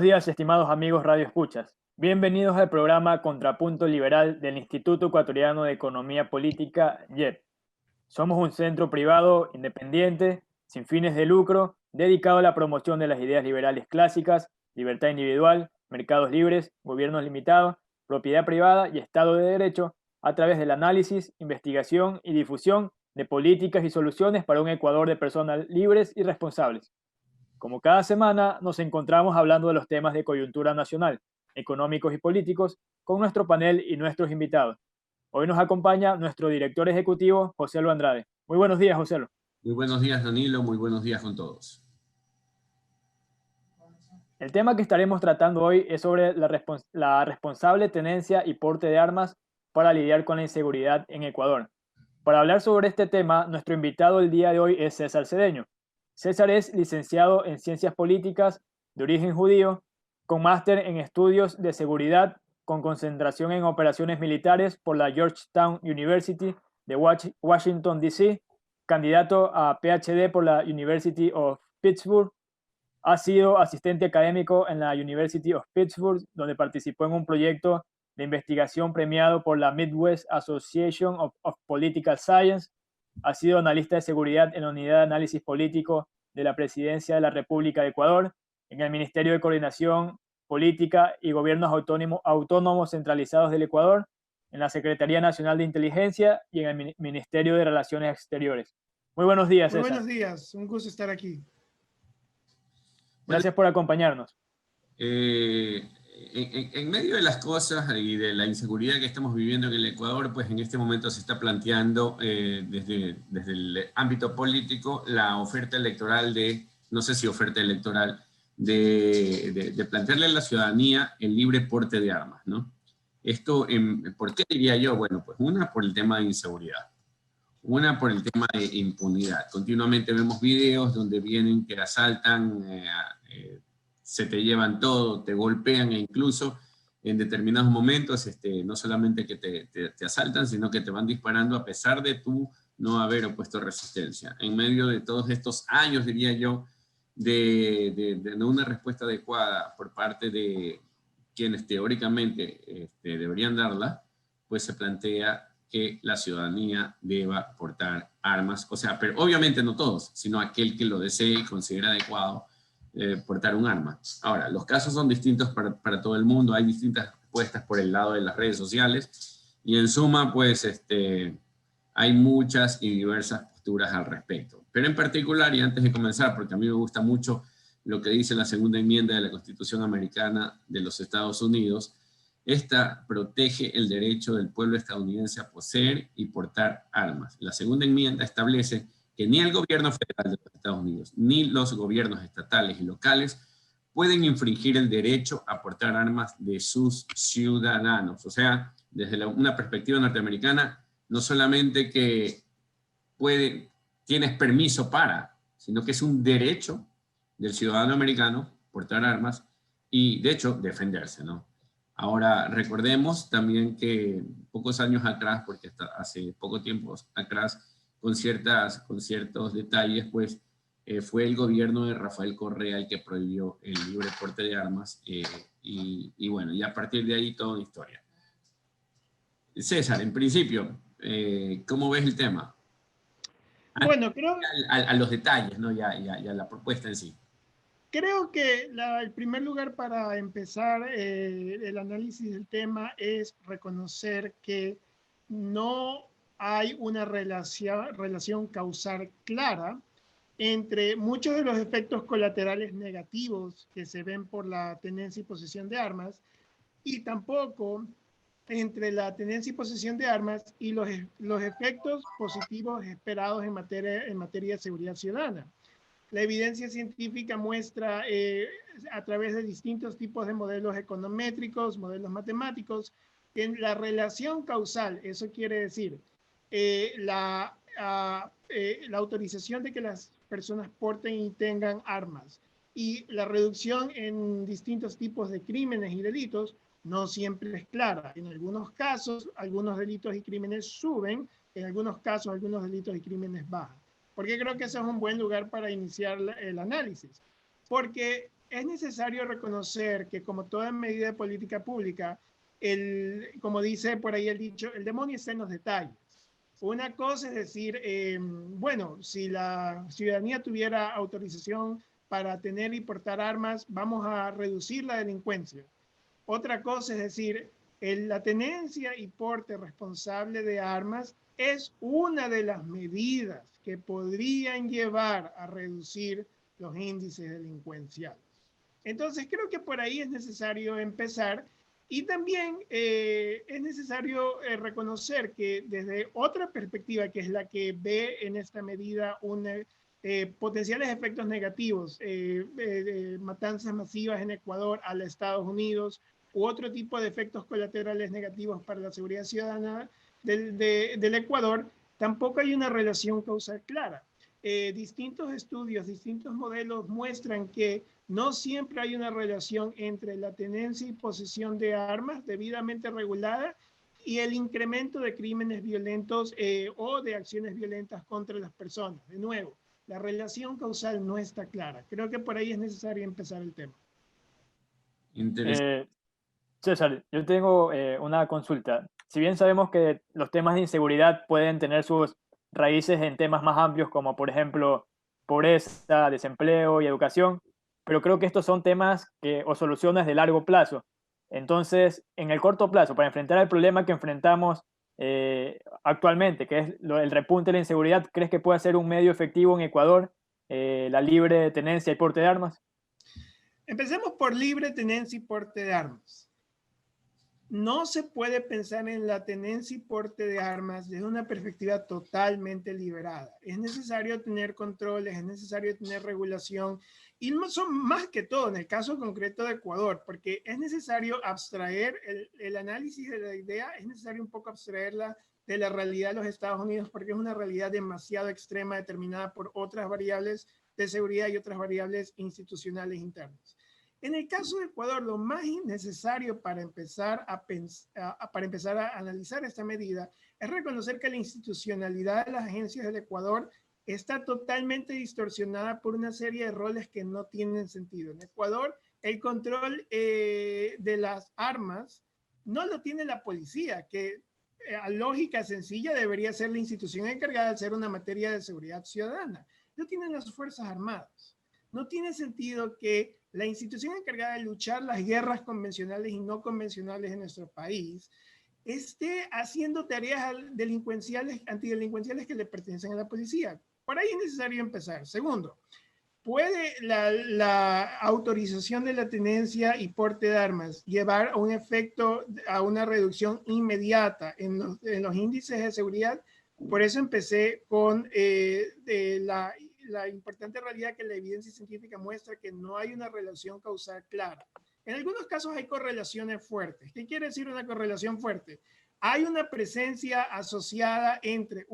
días, estimados amigos Radio Escuchas. Bienvenidos al programa Contrapunto Liberal del Instituto Ecuatoriano de Economía Política, IEP. Somos un centro privado, independiente, sin fines de lucro, dedicado a la promoción de las ideas liberales clásicas, libertad individual, mercados libres, gobiernos limitados, propiedad privada y Estado de Derecho, a través del análisis, investigación y difusión de políticas y soluciones para un Ecuador de personas libres y responsables. Como cada semana, nos encontramos hablando de los temas de coyuntura nacional, económicos y políticos, con nuestro panel y nuestros invitados. Hoy nos acompaña nuestro director ejecutivo, José Andrade. Muy buenos días, José. Muy buenos días, Danilo. Muy buenos días con todos. El tema que estaremos tratando hoy es sobre la responsable tenencia y porte de armas para lidiar con la inseguridad en Ecuador. Para hablar sobre este tema, nuestro invitado el día de hoy es César Cedeño. César es licenciado en Ciencias Políticas, de origen judío, con máster en Estudios de Seguridad, con concentración en Operaciones Militares por la Georgetown University de Washington, D.C., candidato a PhD por la University of Pittsburgh. Ha sido asistente académico en la University of Pittsburgh, donde participó en un proyecto de investigación premiado por la Midwest Association of Political Science. Ha sido analista de seguridad en la Unidad de Análisis Político de la Presidencia de la República de Ecuador, en el Ministerio de Coordinación Política y Gobiernos Autónomos Centralizados del Ecuador, en la Secretaría Nacional de Inteligencia y en el Ministerio de Relaciones Exteriores. Muy buenos días, César. Muy buenos días, un gusto estar aquí. Gracias por acompañarnos. En medio de las cosas y de la inseguridad que estamos viviendo en el Ecuador, pues en este momento se está planteando desde el ámbito político la oferta electoral no sé si oferta electoral, de plantearle a la ciudadanía el libre porte de armas, ¿no? Esto, ¿por qué diría yo? Bueno, pues una, por el tema de inseguridad. Una, por el tema de impunidad. Continuamente vemos videos donde vienen que asaltan, se te llevan todo, te golpean e incluso en determinados momentos no solamente que te asaltan, sino que te van disparando a pesar de tú no haber opuesto resistencia. En medio de todos estos años, diría yo, de no una respuesta adecuada por parte de quienes teóricamente deberían darla, pues se plantea que la ciudadanía deba portar armas, o sea, pero obviamente no todos, sino aquel que lo desee y considera adecuado portar un arma. Ahora, los casos son distintos para todo el mundo, hay distintas respuestas por el lado de las redes sociales, y en suma, pues, hay muchas y diversas posturas al respecto. Pero en particular, y antes de comenzar, porque a mí me gusta mucho lo que dice la segunda enmienda de la Constitución Americana de los Estados Unidos, esta protege el derecho del pueblo estadounidense a poseer y portar armas. La segunda enmienda establece que ni el gobierno federal de los Estados Unidos, ni los gobiernos estatales y locales pueden infringir el derecho a portar armas de sus ciudadanos. O sea, desde una perspectiva norteamericana, no solamente que tienes permiso para, sino que es un derecho del ciudadano americano portar armas y, de hecho, defenderse, ¿no? Ahora, recordemos también que pocos años atrás, porque hasta hace poco tiempo atrás, con ciertos detalles, pues fue el gobierno de Rafael Correa el que prohibió el libre porte de armas y bueno, y a partir de ahí toda una historia. César, en principio, ¿cómo ves el tema? Bueno, creo... A los detalles, ¿no? Ya la propuesta en sí. Creo que el primer lugar para empezar el análisis del tema es reconocer que no hay una relación causal clara entre muchos de los efectos colaterales negativos que se ven por la tenencia y posesión de armas y tampoco entre la tenencia y posesión de armas y los efectos positivos esperados en materia de seguridad ciudadana. La evidencia científica muestra a través de distintos tipos de modelos econométricos, modelos matemáticos, que en la relación causal, eso quiere decir la autorización de que las personas porten y tengan armas y la reducción en distintos tipos de crímenes y delitos no siempre es clara. En algunos casos, algunos delitos y crímenes suben, en algunos casos, algunos delitos y crímenes bajan. ¿Por qué creo que ese es un buen lugar para iniciar el análisis? Porque es necesario reconocer que como toda medida de política pública, como dice por ahí el dicho, el demonio está en los detalles. Una cosa es decir, bueno, si la ciudadanía tuviera autorización para tener y portar armas, vamos a reducir la delincuencia. Otra cosa es decir, la tenencia y porte responsable de armas es una de las medidas que podrían llevar a reducir los índices delincuenciales. Entonces creo que por ahí es necesario empezar y también es necesario reconocer que desde otra perspectiva, que es la que ve en esta medida potenciales efectos negativos, matanzas masivas en Ecuador a los Estados Unidos, u otro tipo de efectos colaterales negativos para la seguridad ciudadana del Ecuador, tampoco hay una relación causal clara. Distintos estudios, distintos modelos muestran que no siempre hay una relación entre la tenencia y posesión de armas debidamente regulada y el incremento de crímenes violentos o de acciones violentas contra las personas. De nuevo, la relación causal no está clara. Creo que por ahí es necesario empezar el tema. Interesante. César, yo tengo una consulta. Si bien sabemos que los temas de inseguridad pueden tener sus raíces en temas más amplios como por ejemplo pobreza, desempleo y educación, pero creo que estos son temas o soluciones de largo plazo. Entonces, en el corto plazo, para enfrentar el problema que enfrentamos actualmente, que es el repunte de la inseguridad, ¿crees que puede ser un medio efectivo en Ecuador la libre tenencia y porte de armas? Empecemos por libre tenencia y porte de armas. No se puede pensar en la tenencia y porte de armas desde una perspectiva totalmente liberada. Es necesario tener controles, es necesario tener regulación y son más que todo en el caso concreto de Ecuador, porque es necesario abstraer el análisis de la idea, es necesario un poco abstraerla de la realidad de los Estados Unidos porque es una realidad demasiado extrema determinada por otras variables de seguridad y otras variables institucionales internas. En el caso de Ecuador, lo más necesario para empezar a analizar esta medida es reconocer que la institucionalidad de las agencias del Ecuador está totalmente distorsionada por una serie de roles que no tienen sentido. En Ecuador, el control de las armas no lo tiene la policía, que a lógica sencilla debería ser la institución encargada de hacer una materia de seguridad ciudadana. Lo tienen las Fuerzas Armadas. No tiene sentido que la institución encargada de luchar las guerras convencionales y no convencionales en nuestro país esté haciendo tareas antidelincuenciales que le pertenecen a la policía. Por ahí es necesario empezar. Segundo, ¿puede la autorización de la tenencia y porte de armas llevar a un efecto, a una reducción inmediata en los índices de seguridad? Por eso empecé con la importante realidad que la evidencia científica muestra que no hay una relación causal clara. En algunos casos hay correlaciones fuertes. ¿Qué quiere decir una correlación fuerte? Hay una presencia asociada entre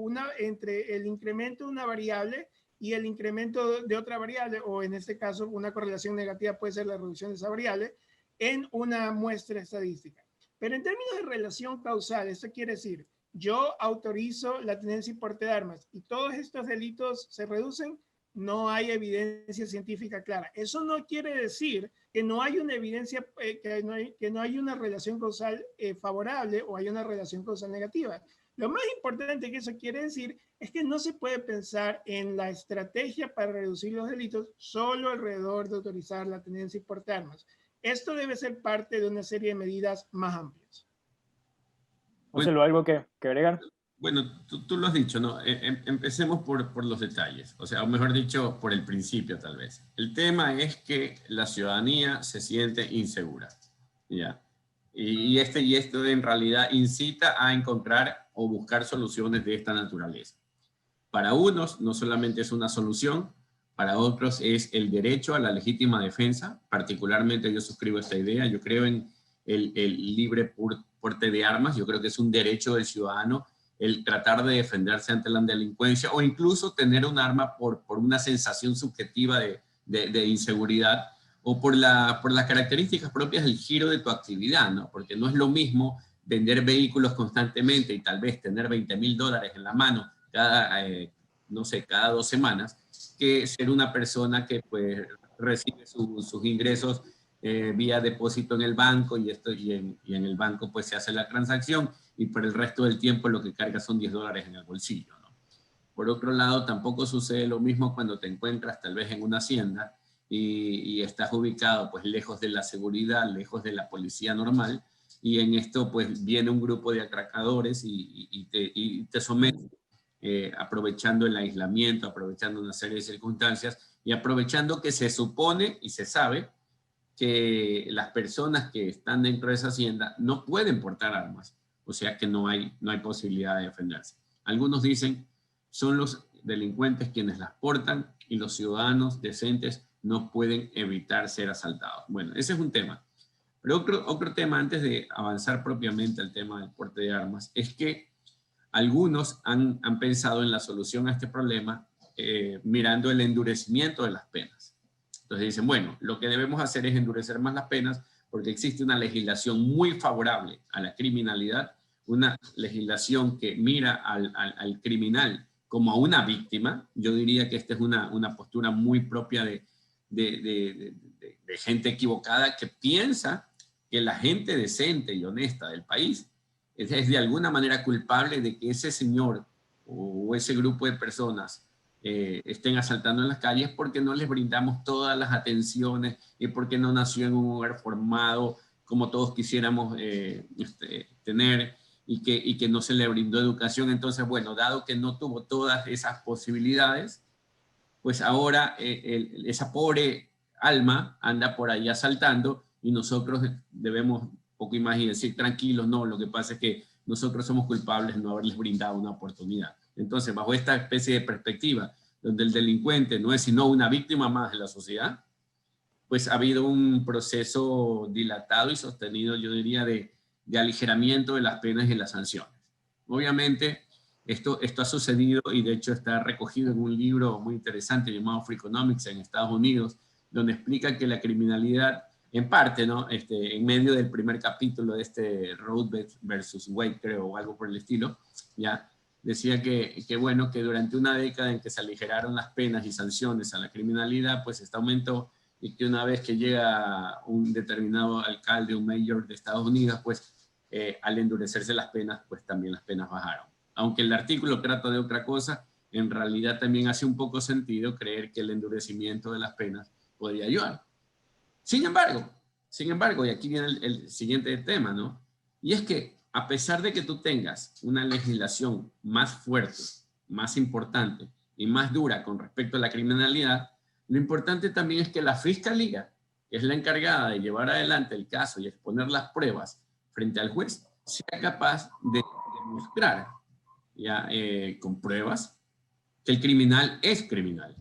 el incremento de una variable y el incremento de otra variable, o en este caso una correlación negativa puede ser la reducción de esa variable, en una muestra estadística. Pero en términos de relación causal, esto quiere decir, yo autorizo la tenencia y porte de armas y todos estos delitos se reducen, no hay evidencia científica clara. Eso no quiere decir que no hay una evidencia, que no hay una relación causal favorable o hay una relación causal negativa. Lo más importante que eso quiere decir es que no se puede pensar en la estrategia para reducir los delitos solo alrededor de autorizar la tenencia y porte de armas. Esto debe ser parte de una serie de medidas más amplias. Bueno, ¿algo que agregar? Bueno, tú lo has dicho, ¿no? Empecemos por los detalles, o sea, o mejor dicho, por el principio tal vez. El tema es que la ciudadanía se siente insegura, ¿ya? Y esto en realidad incita a encontrar o buscar soluciones de esta naturaleza. Para unos no solamente es una solución, para otros es el derecho a la legítima defensa. Particularmente yo suscribo esta idea, yo creo en el libre porte de armas, yo creo que es un derecho del ciudadano el tratar de defenderse ante la delincuencia o incluso tener un arma por una sensación subjetiva de inseguridad o por las características propias del giro de tu actividad, ¿no? Porque no es lo mismo vender vehículos constantemente y tal vez tener $20,000 en la mano cada 2 semanas que ser una persona que pues recibe sus ingresos vía depósito en el banco y en el banco pues se hace la transacción y por el resto del tiempo lo que carga son $10 en el bolsillo, ¿no? Por otro lado, tampoco sucede lo mismo cuando te encuentras tal vez en una hacienda y estás ubicado pues lejos de la seguridad, lejos de la policía normal, y en esto pues viene un grupo de atracadores y te someten, aprovechando el aislamiento, aprovechando una serie de circunstancias y aprovechando que se supone y se sabe que las personas que están dentro de esa hacienda no pueden portar armas, o sea que no hay posibilidad de defenderse. Algunos dicen son los delincuentes quienes las portan y los ciudadanos decentes no pueden evitar ser asaltados. Bueno, ese es un tema. Pero otro tema, antes de avanzar propiamente al tema del porte de armas, es que algunos han pensado en la solución a este problema mirando el endurecimiento de las penas. Entonces dicen, bueno, lo que debemos hacer es endurecer más las penas porque existe una legislación muy favorable a la criminalidad, una legislación que mira al criminal como a una víctima. Yo diría que esta es una postura muy propia de gente equivocada que piensa que la gente decente y honesta del país es de alguna manera culpable de que ese señor o ese grupo de personas estén asaltando en las calles porque no les brindamos todas las atenciones y porque no nació en un hogar formado como todos quisiéramos tener y que no se le brindó educación. Entonces, bueno, dado que no tuvo todas esas posibilidades, pues ahora esa pobre alma anda por ahí asaltando y nosotros debemos poco más y decir tranquilos, no, lo que pasa es que nosotros somos culpables de no haberles brindado una oportunidad. Entonces, bajo esta especie de perspectiva, donde el delincuente no es sino una víctima más de la sociedad, pues ha habido un proceso dilatado y sostenido, yo diría, de aligeramiento de las penas y las sanciones. Obviamente, esto ha sucedido y de hecho está recogido en un libro muy interesante llamado Freakonomics en Estados Unidos, donde explica que la criminalidad, en parte, ¿no? En medio del primer capítulo de Road versus Wade, creo, o algo por el estilo, ya decía que bueno, que durante una década en que se aligeraron las penas y sanciones a la criminalidad, pues este aumentó, y que una vez que llega un determinado alcalde, un mayor de Estados Unidos, pues al endurecerse las penas, pues también las penas bajaron. Aunque el artículo trata de otra cosa, en realidad también hace un poco sentido creer que el endurecimiento de las penas podría ayudar. Sin embargo, y aquí viene el siguiente tema, ¿no? Y es que a pesar de que tú tengas una legislación más fuerte, más importante y más dura con respecto a la criminalidad, lo importante también es que la fiscalía, que es la encargada de llevar adelante el caso y exponer las pruebas frente al juez, sea capaz de demostrar ya con pruebas que el criminal es criminal.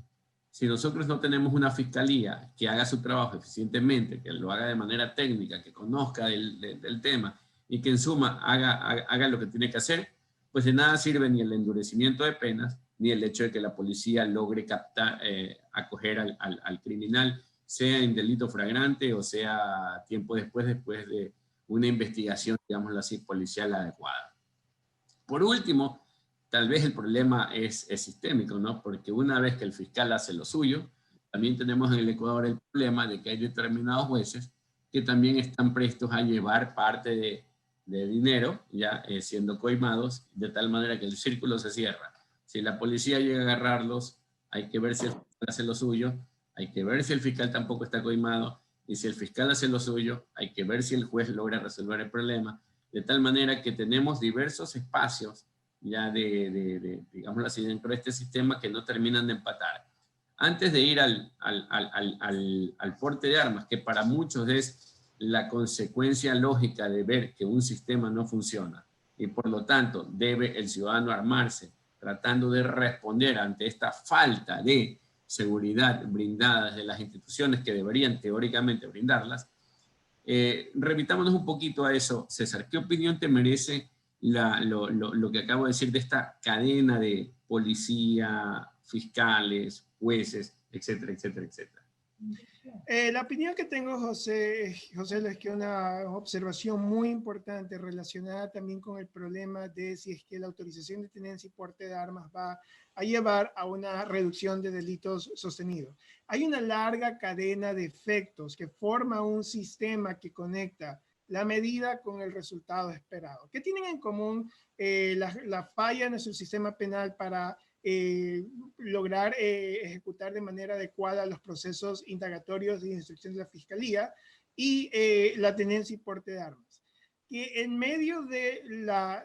Si nosotros no tenemos una fiscalía que haga su trabajo eficientemente, que lo haga de manera técnica, que conozca del tema y que en suma haga lo que tiene que hacer, pues de nada sirve ni el endurecimiento de penas, ni el hecho de que la policía logre acoger al criminal, sea en delito flagrante o sea tiempo después de una investigación, digámoslo así, policial adecuada. Por último, tal vez el problema es sistémico, ¿no? Porque una vez que el fiscal hace lo suyo, también tenemos en el Ecuador el problema de que hay determinados jueces que también están prestos a llevar parte de dinero, ya siendo coimados, de tal manera que el círculo se cierra. Si la policía llega a agarrarlos, hay que ver si el fiscal hace lo suyo, hay que ver si el fiscal tampoco está coimado, y si el fiscal hace lo suyo, hay que ver si el juez logra resolver el problema, de tal manera que tenemos diversos espacios ya digámoslo así, dentro de este sistema que no terminan de empatar. Antes de ir al porte de armas, que para muchos es la consecuencia lógica de ver que un sistema no funciona y por lo tanto debe el ciudadano armarse tratando de responder ante esta falta de seguridad brindada desde las instituciones que deberían teóricamente brindarlas, remitámonos un poquito a eso. César, ¿qué opinión te merece lo que acabo de decir de esta cadena de policía, fiscales, jueces, etcétera, etcétera, etcétera? La opinión que tengo, José, es que una observación muy importante relacionada también con el problema de si es que la autorización de tenencia y porte de armas va a llevar a una reducción de delitos sostenidos. Hay una larga cadena de efectos que forma un sistema que conecta la medida con el resultado esperado. ¿Qué tienen en común la falla en nuestro sistema penal para lograr ejecutar de manera adecuada los procesos indagatorios y de instrucción de la Fiscalía y la tenencia y porte de armas? Que en medio de la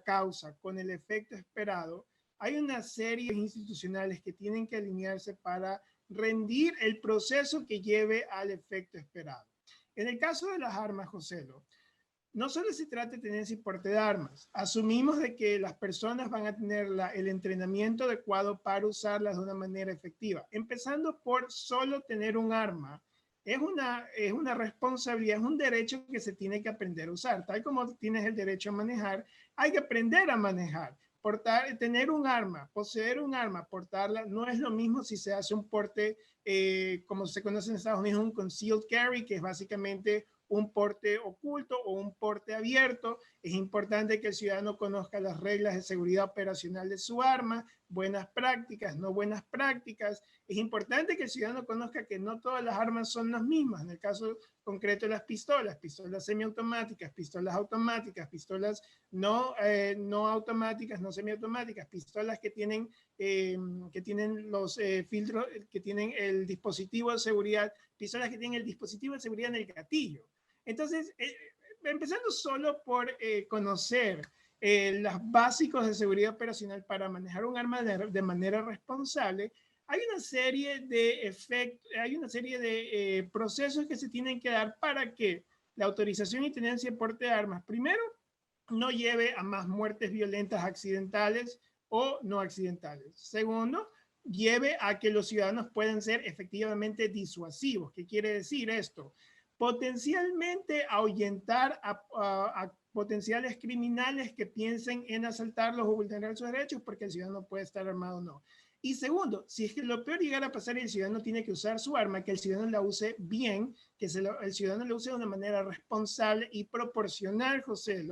causa con el efecto esperado, hay una serie institucionales que tienen que alinearse para rendir el proceso que lleve al efecto esperado. En el caso de las armas, José, no solo se trata de tenencia y porte de armas. Asumimos de que las personas van a tener el entrenamiento adecuado para usarlas de una manera efectiva. Empezando por solo tener un arma. Es una responsabilidad, es un derecho que se tiene que aprender a usar. Tal como tienes el derecho a manejar, hay que aprender a manejar. Tener un arma, poseer un arma, portarla, no es lo mismo si se hace un porte, como se conoce en Estados Unidos, un concealed carry, que es básicamente un porte oculto o un porte abierto. Es importante que el ciudadano conozca las reglas de seguridad operacional de su arma, buenas prácticas, no buenas prácticas. Es importante que el ciudadano conozca que no todas las armas son las mismas. En el caso concreto de las pistolas semiautomáticas, pistolas automáticas, pistolas no automáticas, no semiautomáticas, pistolas que tienen los filtros, que tienen el dispositivo de seguridad, pistolas que tienen el dispositivo de seguridad en el gatillo. Entonces, empezando solo por conocer los básicos de seguridad operacional para manejar un arma de manera responsable, hay una serie de procesos que se tienen que dar para que la autorización y tenencia de porte de armas, primero, no lleve a más muertes violentas accidentales o no accidentales. Segundo, lleve a que los ciudadanos puedan ser efectivamente disuasivos. ¿Qué quiere decir esto? Potencialmente ahuyentar a potenciales criminales que piensen en asaltarlos o vulnerar sus derechos porque el ciudadano puede estar armado o no. Y segundo, si es que lo peor llegara a pasar y el ciudadano tiene que usar su arma, que el ciudadano la use bien, que el ciudadano la use de una manera responsable y proporcional, José.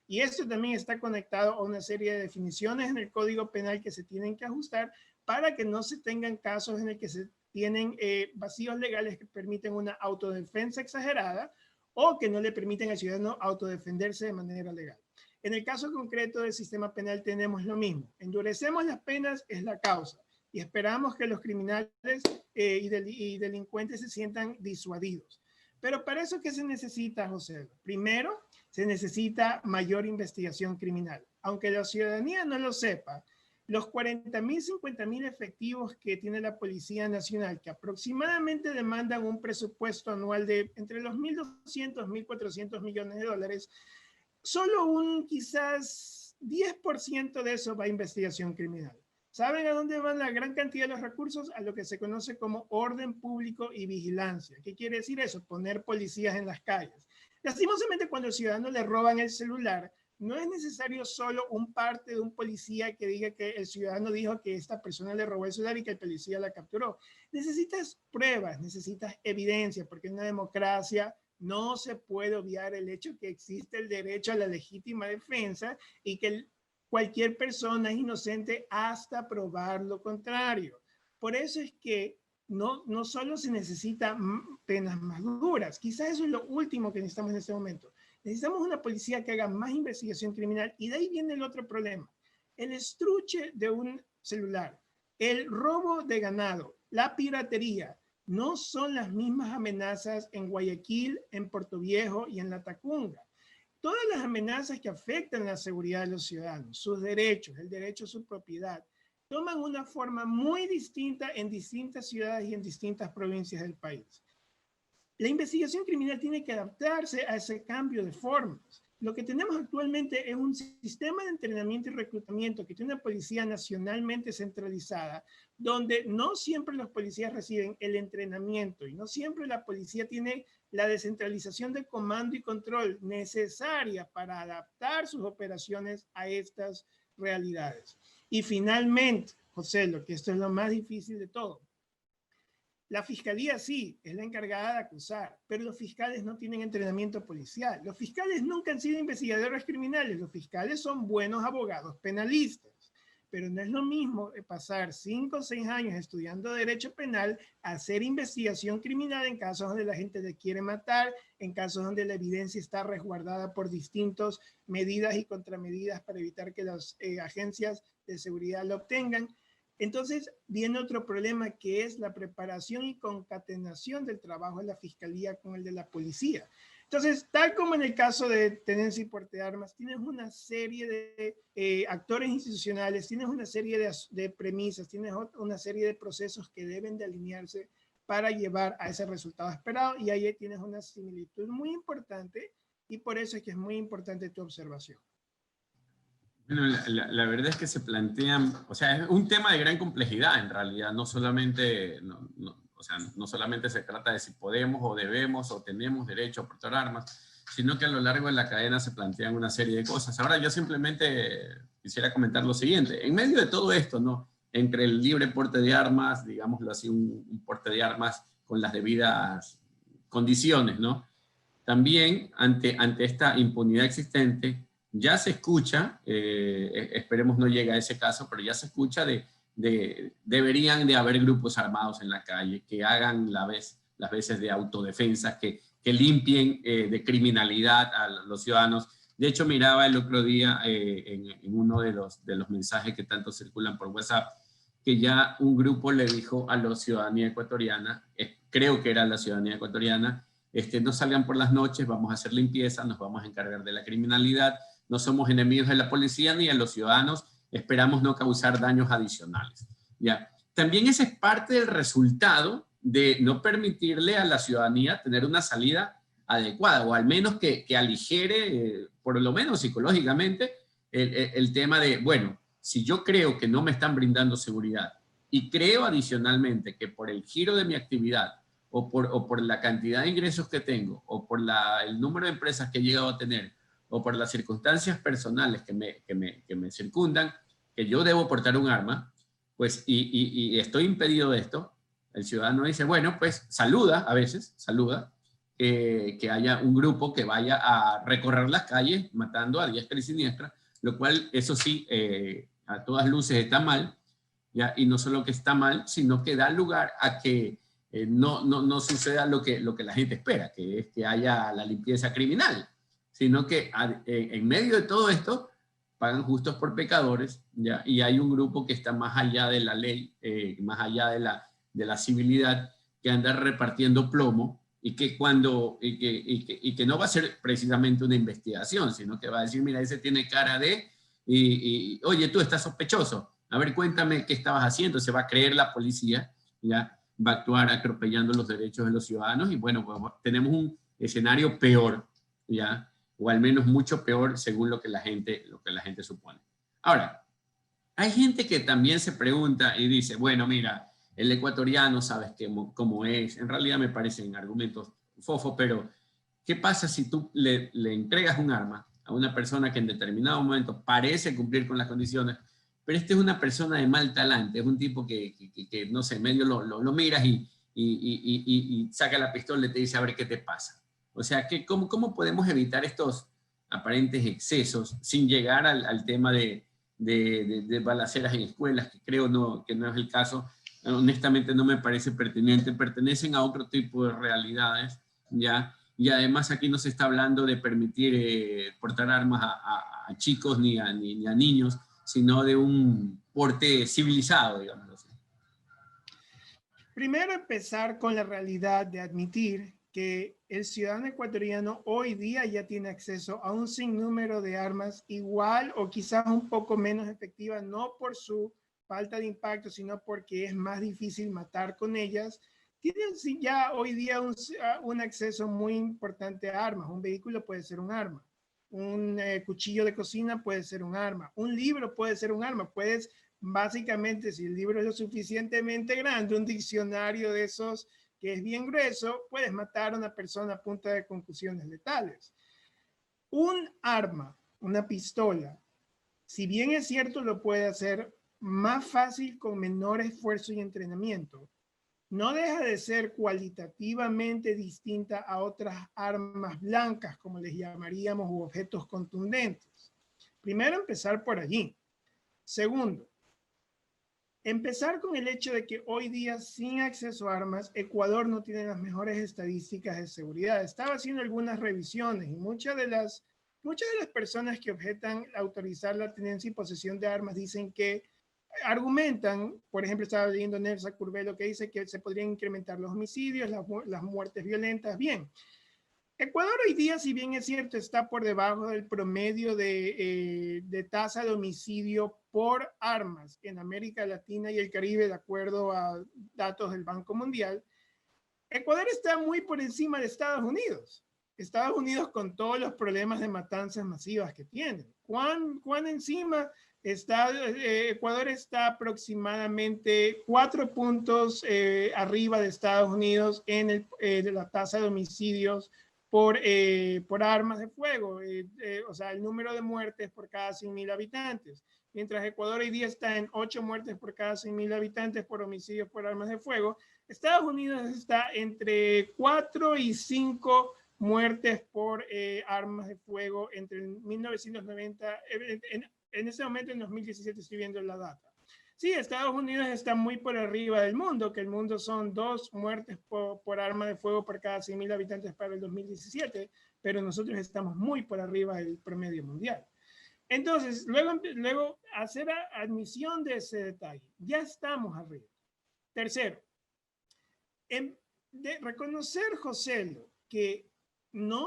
Y esto también está conectado a una serie de definiciones en el Código Penal que se tienen que ajustar para que no se tengan casos en el que se tienen vacíos legales que permiten una autodefensa exagerada o que no le permiten al ciudadano autodefenderse de manera legal. En el caso concreto del sistema penal tenemos lo mismo. Endurecemos las penas, es la causa, y esperamos que los criminales y delincuentes se sientan disuadidos. Pero para eso, ¿qué se necesita, José? Primero, se necesita mayor investigación criminal. Aunque la ciudadanía no lo sepa, los 40,000, 50,000 efectivos que tiene la Policía Nacional, que aproximadamente demandan un presupuesto anual de entre los 1.200, 1.400 millones de dólares, solo quizás 10% de eso va a investigación criminal. ¿Saben a dónde van la gran cantidad de los recursos? A lo que se conoce como orden público y vigilancia. ¿Qué quiere decir eso? Poner policías en las calles. Lastimosamente, cuando al ciudadano le roban el celular, no es necesario solo un parte de un policía que diga que el ciudadano dijo que esta persona le robó el celular y que el policía la capturó. Necesitas pruebas, necesitas evidencia, porque en una democracia no se puede obviar el hecho que existe el derecho a la legítima defensa y que cualquier persona es inocente hasta probar lo contrario. Por eso es que no solo se necesitan penas más duras, quizás eso es lo último que necesitamos en este momento. Necesitamos una policía que haga más investigación criminal y de ahí viene el otro problema. El estruche de un celular, el robo de ganado, la piratería, no son las mismas amenazas en Guayaquil, en Puerto Viejo y en La Tacunga. Todas las amenazas que afectan la seguridad de los ciudadanos, sus derechos, el derecho a su propiedad, toman una forma muy distinta en distintas ciudades y en distintas provincias del país. La investigación criminal tiene que adaptarse a ese cambio de formas. Lo que tenemos actualmente es un sistema de entrenamiento y reclutamiento que tiene una policía nacionalmente centralizada, donde no siempre los policías reciben el entrenamiento y no siempre la policía tiene la descentralización de comando y control necesaria para adaptar sus operaciones a estas realidades. Y finalmente, José, lo que esto es lo más difícil de todo, La fiscalía sí, es la encargada de acusar, pero los fiscales no tienen entrenamiento policial. Los fiscales nunca han sido investigadores criminales, los fiscales son buenos abogados penalistas, pero no es lo mismo pasar 5 o 6 años estudiando derecho penal a hacer investigación criminal en casos donde la gente le quiere matar, en casos donde la evidencia está resguardada por distintas medidas y contramedidas para evitar que las agencias de seguridad lo obtengan. Entonces viene otro problema, que es la preparación y concatenación del trabajo de la fiscalía con el de la policía. Entonces, tal como en el caso de tenencia y porte de armas, tienes una serie de actores institucionales, tienes una serie de premisas, tienes una serie de procesos que deben de alinearse para llevar a ese resultado esperado, y ahí tienes una similitud muy importante, y por eso es que es muy importante tu observación. Bueno, la verdad es que se plantean, o sea, es un tema de gran complejidad en realidad, no solamente, o sea, no solamente se trata de si podemos o debemos o tenemos derecho a portar armas, sino que a lo largo de la cadena se plantean una serie de cosas. Ahora yo simplemente quisiera comentar lo siguiente, en medio de todo esto, ¿no? Entre el libre porte de armas, digámoslo así, un porte de armas con las debidas condiciones, ¿no? También ante esta impunidad existente, ya se escucha, esperemos no llegue a ese caso, pero ya se escucha deberían de haber grupos armados en la calle que hagan las veces de autodefensa, que limpien de criminalidad a los ciudadanos. De hecho, miraba el otro día en uno de los mensajes que tanto circulan por WhatsApp, que ya un grupo le dijo a la ciudadanía ecuatoriana, creo que era la ciudadanía ecuatoriana, no salgan por las noches, vamos a hacer limpieza, nos vamos a encargar de la criminalidad, no somos enemigos de la policía ni de los ciudadanos, esperamos no causar daños adicionales. ¿Ya? También ese es parte del resultado de no permitirle a la ciudadanía tener una salida adecuada, o al menos que aligere, por lo menos psicológicamente, el tema de, bueno, si yo creo que no me están brindando seguridad y creo adicionalmente que por el giro de mi actividad o por la cantidad de ingresos que tengo o por el número de empresas que he llegado a tener o por las circunstancias personales que me circundan, que yo debo portar un arma, pues, y estoy impedido de esto, el ciudadano dice, bueno, pues saluda, a veces, saluda, que haya un grupo que vaya a recorrer las calles matando a diestra y siniestra, lo cual, eso sí, a todas luces está mal, ¿ya? Y no solo que está mal, sino que da lugar a que no suceda lo que la gente espera, que es que haya la limpieza criminal, sino que en medio de todo esto pagan justos por pecadores, ¿ya? Y hay un grupo que está más allá de la ley, más allá de la civilidad, que anda repartiendo plomo y que no va a ser precisamente una investigación, sino que va a decir, mira, ese tiene cara de, oye, tú estás sospechoso, a ver, cuéntame qué estabas haciendo. Se va a creer la policía, ¿ya? Va a actuar atropellando los derechos de los ciudadanos y bueno, pues tenemos un escenario peor, ¿ya? O al menos mucho peor según lo que la gente supone. Ahora, hay gente que también se pregunta y dice, bueno, mira, el ecuatoriano sabes cómo es, en realidad me parecen argumentos fofos, pero ¿qué pasa si tú le entregas un arma a una persona que en determinado momento parece cumplir con las condiciones, pero es una persona de mal talante, es un tipo que no sé, medio lo miras y saca la pistola y te dice a ver qué te pasa? O sea, ¿cómo podemos evitar estos aparentes excesos sin llegar al tema de balaceras en escuelas, que creo que no es el caso? Honestamente no me parece pertinente, pertenecen a otro tipo de realidades, ¿ya? Y además aquí no se está hablando de permitir portar armas a chicos ni a niños, sino de un porte civilizado, digamos así. Primero, empezar con la realidad de admitir que el ciudadano ecuatoriano hoy día ya tiene acceso a un sinnúmero de armas igual o quizás un poco menos efectivas, no por su falta de impacto, sino porque es más difícil matar con ellas. Tienen ya hoy día un acceso muy importante a armas. Un vehículo puede ser un arma. Un cuchillo de cocina puede ser un arma. Un libro puede ser un arma. Puedes, básicamente, si el libro es lo suficientemente grande, un diccionario de esos que es bien grueso, puedes matar a una persona a punta de concusiones letales. Un arma, una pistola, si bien es cierto, lo puede hacer más fácil con menor esfuerzo y entrenamiento, no deja de ser cualitativamente distinta a otras armas blancas, como les llamaríamos, u objetos contundentes. Primero, empezar por allí. Segundo, empezar con el hecho de que hoy día, sin acceso a armas, Ecuador no tiene las mejores estadísticas de seguridad. Estaba haciendo algunas revisiones y muchas de las personas que objetan autorizar la tenencia y posesión de armas dicen que argumentan, por ejemplo, estaba leyendo Nelsa Curvelo que dice que se podrían incrementar los homicidios, las muertes violentas. Bien, Ecuador hoy día, si bien es cierto, está por debajo del promedio de tasa de homicidio por armas en América Latina y el Caribe, de acuerdo a datos del Banco Mundial. Ecuador está muy por encima de Estados Unidos. Estados Unidos con todos los problemas de matanzas masivas que tienen. ¿Cuán encima está? Ecuador está aproximadamente 4 puntos arriba de Estados Unidos en la tasa de homicidios por armas de fuego, o sea, el número de muertes por cada 100.000 habitantes. Mientras Ecuador hoy día está en 8 muertes por cada 100.000 habitantes por homicidios por armas de fuego, Estados Unidos está entre 4 y 5 muertes por armas de fuego entre 1990, en ese momento en 2017 estoy viendo la data. Sí, Estados Unidos está muy por arriba del mundo, que el mundo son 2 muertes por arma de fuego por cada 100.000 habitantes para el 2017, pero nosotros estamos muy por arriba del promedio mundial. Entonces, luego hacer admisión de ese detalle. Ya estamos arriba. Tercero, de reconocer, José, que no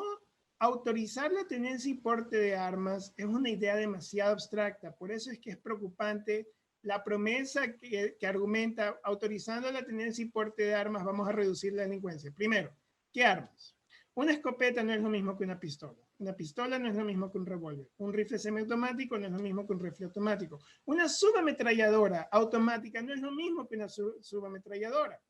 autorizar la tenencia y porte de armas es una idea demasiado abstracta. Por eso es que es preocupante la promesa que argumenta autorizando la tenencia y porte de armas vamos a reducir la delincuencia. Primero, ¿qué armas? Una escopeta no es lo mismo que una pistola. Una pistola no es lo mismo que un revólver. Un rifle semiautomático no es lo mismo que un rifle automático. Una subametralladora automática no es lo mismo que una subametralladora.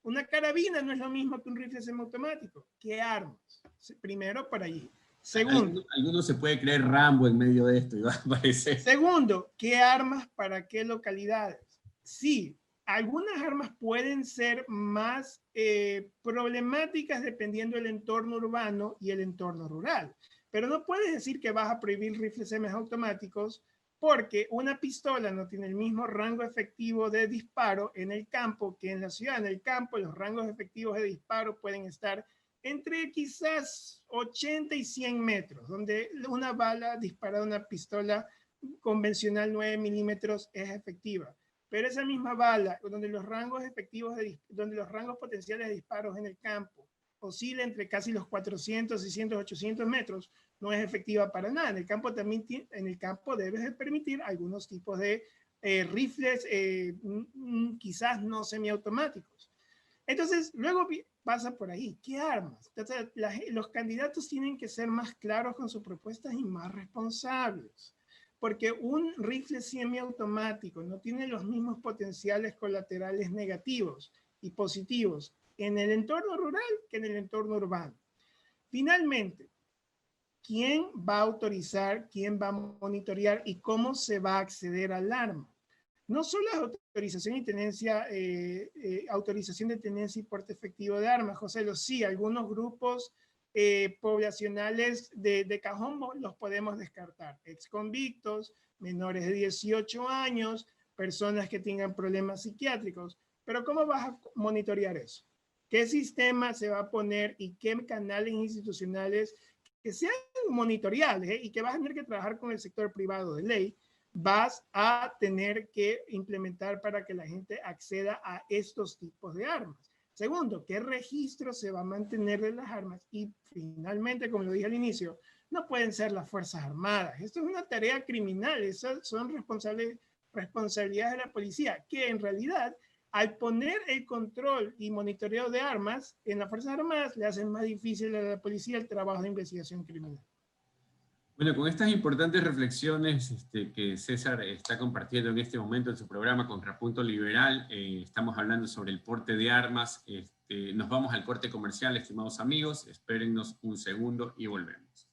Una carabina no es lo mismo que un rifle semiautomático. ¿Qué armas? Primero, por allí. Segundo. Alguno se puede creer Rambo en medio de esto y va a aparecer. Segundo, ¿qué armas para qué localidades? Sí, algunas armas pueden ser más problemáticas dependiendo del entorno urbano y el entorno rural. Pero no puedes decir que vas a prohibir rifles semiautomáticos porque una pistola no tiene el mismo rango efectivo de disparo en el campo que en la ciudad. En el campo los rangos efectivos de disparo pueden estar entre quizás 80 y 100 metros, donde una bala disparada, una pistola convencional 9 milímetros es efectiva. Pero esa misma bala, donde los rangos potenciales de disparos en el campo oscila entre casi los 400, 600, 800 metros, no es efectiva para nada. En el campo también, debes de permitir algunos tipos de rifles, quizás no semiautomáticos. Entonces, luego pasa por ahí. ¿Qué armas? Entonces, los candidatos tienen que ser más claros con sus propuestas y más responsables. Porque un rifle semiautomático no tiene los mismos potenciales colaterales negativos y positivos en el entorno rural que en el entorno urbano. Finalmente, ¿quién va a autorizar, quién va a monitorear y cómo se va a acceder al arma? No solo es autorización y tenencia, autorización de tenencia y porte efectivo de armas, José, sí, algunos grupos poblacionales de cajón los podemos descartar. Exconvictos, menores de 18 años, personas que tengan problemas psiquiátricos. Pero ¿cómo vas a monitorear eso? ¿Qué sistema se va a poner y qué canales institucionales que sean monitoreables y que vas a tener que trabajar con el sector privado de ley vas a tener que implementar para que la gente acceda a estos tipos de armas? Segundo, ¿qué registro se va a mantener de las armas? Y finalmente, como lo dije al inicio, no pueden ser las Fuerzas Armadas. Esto es una tarea criminal, esas son responsabilidades de la policía, que en realidad, al poner el control y monitoreo de armas en las Fuerzas Armadas, le hacen más difícil a la policía el trabajo de investigación criminal. Bueno, con estas importantes reflexiones que César está compartiendo en este momento en su programa Contrapunto Liberal, estamos hablando sobre el porte de armas. Nos vamos al corte comercial, estimados amigos. Espérennos un segundo y volvemos.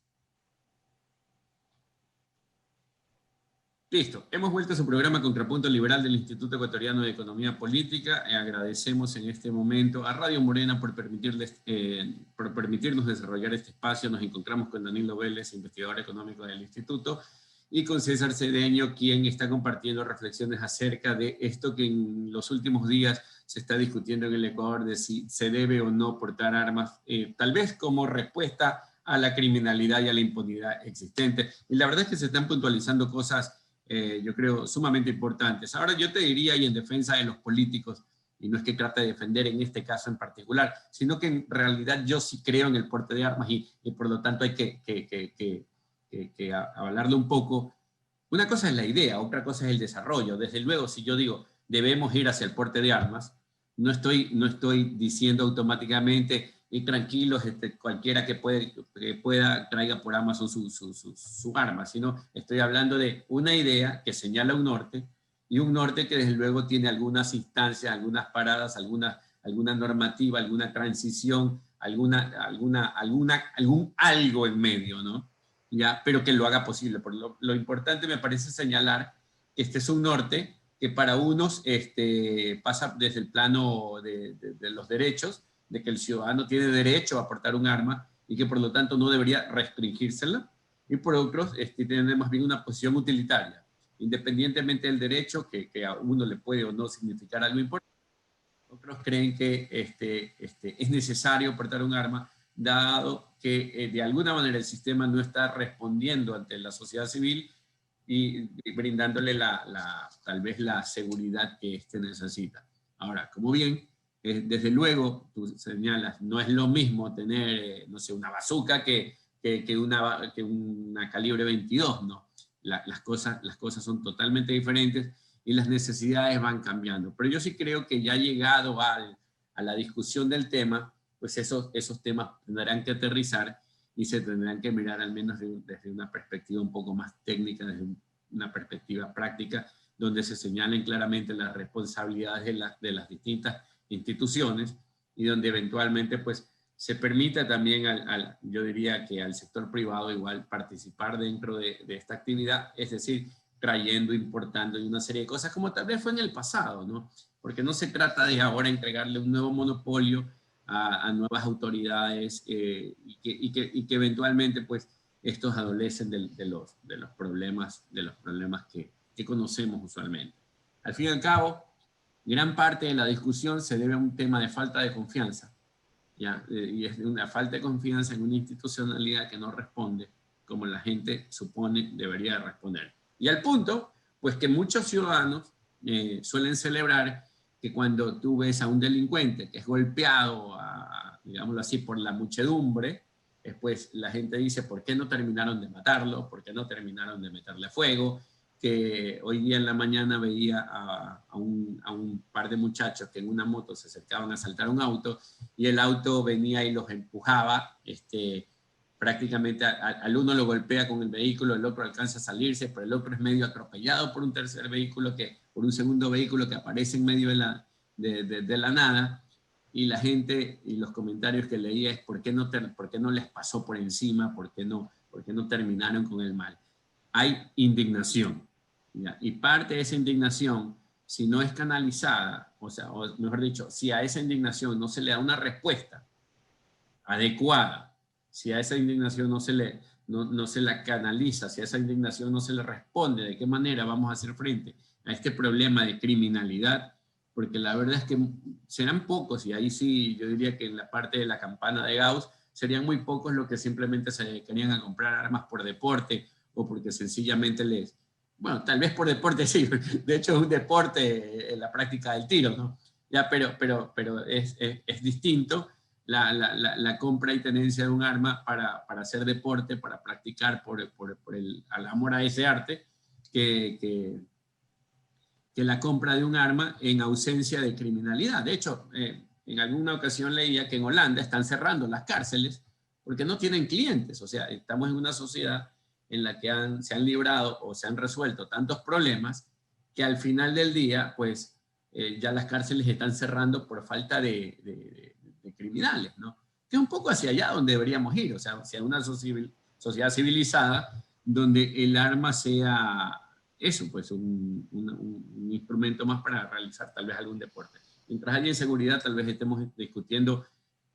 Listo, hemos vuelto a su programa Contrapunto Liberal del Instituto Ecuatoriano de Economía Política. Agradecemos en este momento a Radio Morena por permitirnos desarrollar este espacio. Nos encontramos con Danilo Vélez, investigador económico del Instituto, y con César Cedeño, quien está compartiendo reflexiones acerca de esto que en los últimos días se está discutiendo en el Ecuador, de si se debe o no portar armas, tal vez como respuesta a la criminalidad y a la impunidad existente. Y la verdad es que se están puntualizando cosas yo creo, sumamente importantes. Ahora yo te diría, y en defensa de los políticos, y no es que trate de defender en este caso en particular, sino que en realidad yo sí creo en el porte de armas y por lo tanto hay que avalarlo un poco. Una cosa es la idea, otra cosa es el desarrollo. Desde luego, si yo digo debemos ir hacia el porte de armas, no estoy diciendo automáticamente y tranquilos, cualquiera que pueda traiga por Amazon su arma, sino estoy hablando de una idea que señala un norte, y un norte que desde luego tiene algunas instancias, algunas paradas, alguna normativa, alguna transición, algún algo en medio, ¿no? ¿Ya? Pero que lo haga posible. Por lo importante me parece señalar que este es un norte que para unos pasa desde el plano de los derechos, de que el ciudadano tiene derecho a portar un arma y que por lo tanto no debería restringírsela, y por otros tienen más bien una posición utilitaria, independientemente del derecho, que a uno le puede o no significar algo importante. Otros creen que es necesario portar un arma, dado que de alguna manera el sistema no está respondiendo ante la sociedad civil y brindándole tal vez la seguridad que necesita. Ahora, como bien, desde luego, tú señalas, no es lo mismo tener, no sé, una bazooka que una calibre 22, ¿no? Las cosas son totalmente diferentes y las necesidades van cambiando. Pero yo sí creo que ya llegado a la discusión del tema, pues esos temas tendrán que aterrizar y se tendrán que mirar al menos desde una perspectiva un poco más técnica, desde una perspectiva práctica, donde se señalen claramente las responsabilidades de las distintas instituciones y donde eventualmente pues se permita también yo diría que al sector privado igual participar dentro de esta actividad, es decir, trayendo, importando y una serie de cosas como tal vez fue en el pasado, ¿no? Porque no se trata de ahora entregarle un nuevo monopolio a nuevas autoridades y que eventualmente pues estos adolecen de los problemas que conocemos usualmente. Al fin y al cabo, gran parte de la discusión se debe a un tema de falta de confianza, ¿ya? Y es una falta de confianza en una institucionalidad que no responde como la gente supone debería responder. Y al punto, pues que muchos ciudadanos suelen celebrar que cuando tú ves a un delincuente que es golpeado, digámoslo así, por la muchedumbre, después la gente dice, ¿por qué no terminaron de matarlo? ¿Por qué no terminaron de meterle fuego? Que hoy día en la mañana veía a un par de muchachos que en una moto se acercaban a asaltar un auto y el auto venía y los empujaba, prácticamente al uno lo golpea con el vehículo, el otro alcanza a salirse, pero el otro es medio atropellado por un tercer vehículo, por un segundo vehículo que aparece en medio de la nada, y la gente y los comentarios que leía es ¿por qué no les pasó por encima? ¿Por qué no terminaron con el mal? Hay indignación, ¿ya? Y parte de esa indignación, si no es canalizada, o mejor dicho, si a esa indignación no se le da una respuesta adecuada, si a esa indignación no se la canaliza, si a esa indignación no se le responde, ¿de qué manera vamos a hacer frente a este problema de criminalidad? Porque la verdad es que serán pocos, y ahí sí yo diría que en la parte de la campana de Gauss serían muy pocos los que simplemente se dedicarían a comprar armas por deporte o porque sencillamente bueno, tal vez por deporte sí, de hecho es un deporte en la práctica del tiro, ¿no? Ya, pero es distinto la compra y tenencia de un arma para hacer deporte, para practicar por el amor a ese arte, que la compra de un arma en ausencia de criminalidad. De hecho, en alguna ocasión leía que en Holanda están cerrando las cárceles porque no tienen clientes. O sea, estamos en una sociedad en la que se han librado o se han resuelto tantos problemas que al final del día, pues, ya las cárceles están cerrando por falta de criminales, ¿no? Que es un poco hacia allá donde deberíamos ir, o sea, hacia una sociedad civilizada donde el arma sea eso, pues un instrumento más para realizar tal vez algún deporte. Mientras haya inseguridad, tal vez estemos discutiendo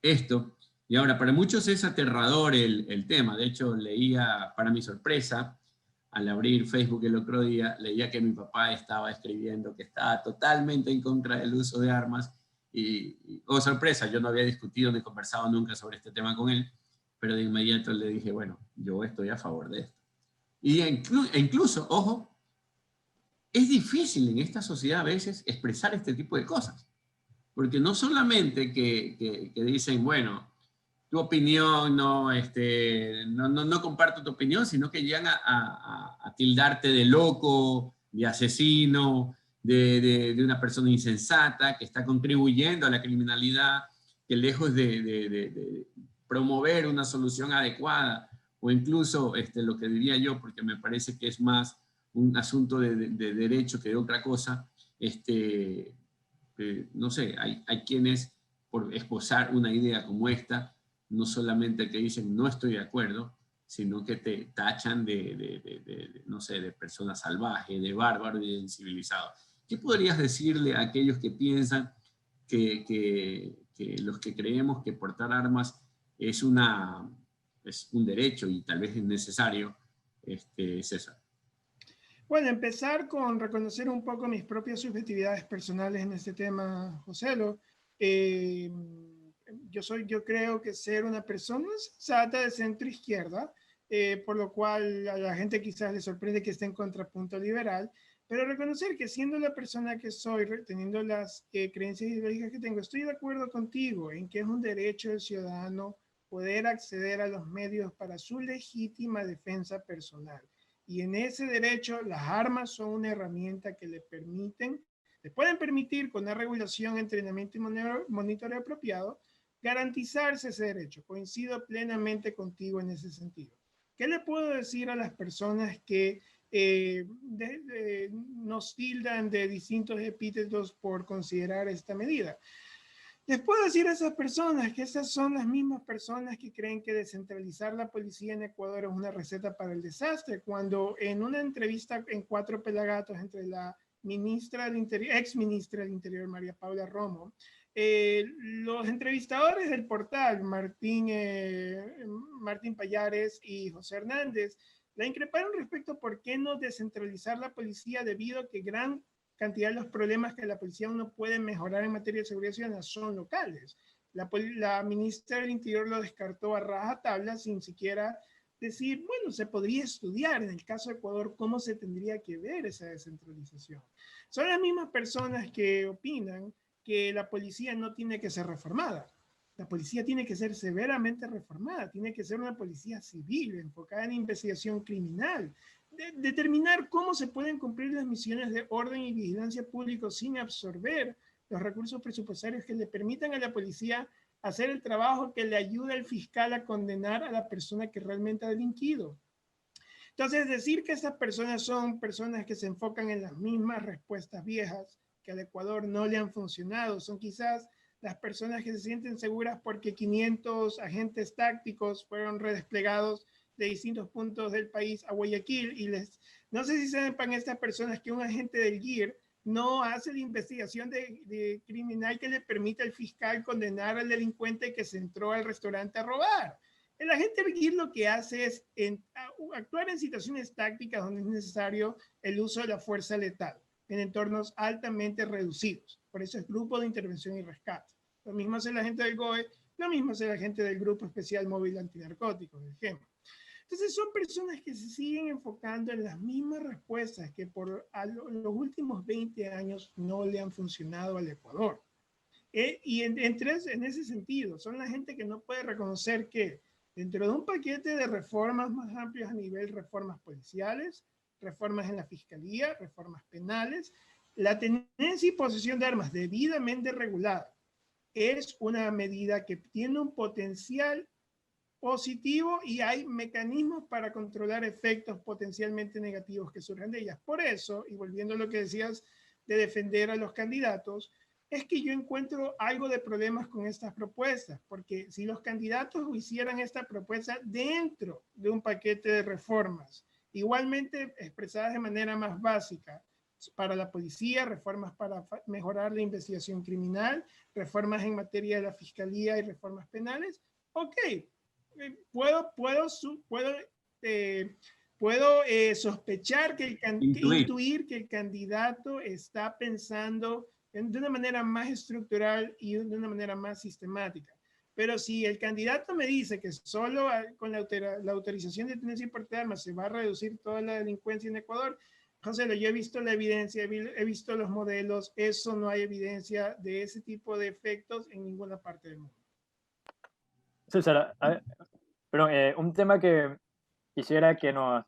esto. Y ahora, para muchos es aterrador el tema. De hecho, leía, para mi sorpresa, al abrir Facebook el otro día, leía que mi papá estaba escribiendo que estaba totalmente en contra del uso de armas. Oh, sorpresa, yo no había discutido ni conversado nunca sobre este tema con él, pero de inmediato le dije, bueno, yo estoy a favor de esto. Y incluso, ojo, es difícil en esta sociedad a veces expresar este tipo de cosas, porque no solamente que dicen, bueno, tu opinión, no comparto tu opinión, sino que llegan a tildarte de loco, de asesino, de una persona insensata que está contribuyendo a la criminalidad, que lejos de promover una solución adecuada, o incluso lo que diría yo, porque me parece que es más un asunto de derecho que de otra cosa, no sé, hay quienes por esposar una idea como esta, no solamente que dicen no estoy de acuerdo, sino que te tachan no sé, de persona salvaje, de bárbaro y de incivilizado. ¿Qué podrías decirle a aquellos que piensan que los que creemos que portar armas es un derecho y tal vez es necesario, César? Bueno, empezar con reconocer un poco mis propias subjetividades personales en este tema, Joselo. Yo creo que ser una persona sensata de centro izquierda, por lo cual a la gente quizás le sorprende que esté en contrapunto liberal, pero reconocer que siendo la persona que soy, teniendo las creencias ideológicas que tengo, estoy de acuerdo contigo en que es un derecho del ciudadano poder acceder a los medios para su legítima defensa personal. Y en ese derecho, las armas son una herramienta que le pueden permitir con una regulación, entrenamiento y monitoreo apropiado, garantizarse ese derecho. Coincido plenamente contigo en ese sentido. ¿Qué le puedo decir a las personas que nos tildan de distintos epítetos por considerar esta medida? Les puedo decir a esas personas que esas son las mismas personas que creen que descentralizar la policía en Ecuador es una receta para el desastre, cuando en una entrevista en Cuatro Pelagatos entre la ministra del Interior, ex ministra del Interior, María Paula Romo, los entrevistadores del portal, Martín Payares y José Hernández, la increparon respecto a por qué no descentralizar la policía debido a que gran cantidad de los problemas que la policía uno puede mejorar en materia de seguridad ciudadana son locales. La ministra del Interior lo descartó a rajatabla sin siquiera decir, bueno, se podría estudiar en el caso de Ecuador cómo se tendría que ver esa descentralización. Son las mismas personas que opinan que la policía no tiene que ser reformada. La policía tiene que ser severamente reformada, tiene que ser una policía civil, enfocada en investigación criminal, determinar cómo se pueden cumplir las misiones de orden y vigilancia público sin absorber los recursos presupuestarios que le permitan a la policía hacer el trabajo que le ayude al fiscal a condenar a la persona que realmente ha delinquido. Entonces, decir que estas personas son personas que se enfocan en las mismas respuestas viejas que al Ecuador no le han funcionado, son quizás las personas que se sienten seguras porque 500 agentes tácticos fueron redesplegados de distintos puntos del país a Guayaquil y no sé si sepan estas personas que un agente del GIR no hace la investigación de criminal que le permita al fiscal condenar al delincuente que se entró al restaurante a robar. El agente del GIR lo que hace es actuar en situaciones tácticas donde es necesario el uso de la fuerza letal en entornos altamente reducidos. Por eso es Grupo de Intervención y Rescate. Lo mismo hace la gente del GOE, lo mismo hace la gente del Grupo Especial Móvil Antinarcóticos, el GEMA. Entonces son personas que se siguen enfocando en las mismas respuestas que por los últimos 20 años no le han funcionado al Ecuador. Y en ese sentido, son la gente que no puede reconocer que dentro de un paquete de reformas más amplios a nivel reformas policiales, reformas en la fiscalía, reformas penales, la tenencia y posesión de armas debidamente regulada es una medida que tiene un potencial positivo y hay mecanismos para controlar efectos potencialmente negativos que surjan de ellas. Por eso, y volviendo a lo que decías de defender a los candidatos, es que yo encuentro algo de problemas con estas propuestas, porque si los candidatos hicieran esta propuesta dentro de un paquete de reformas Igualmente, expresadas de manera más básica, para la policía, reformas para mejorar la investigación criminal, reformas en materia de la fiscalía y reformas penales. Ok, puedo sospechar que intuir que el candidato está pensando de una manera más estructural y de una manera más sistemática. Pero si el candidato me dice que solo con la autorización de tenencia y porte de armas se va a reducir toda la delincuencia en Ecuador, José, yo he visto la evidencia, he visto los modelos, eso no hay evidencia de ese tipo de efectos en ninguna parte del mundo. César, pero un tema que quisiera que nos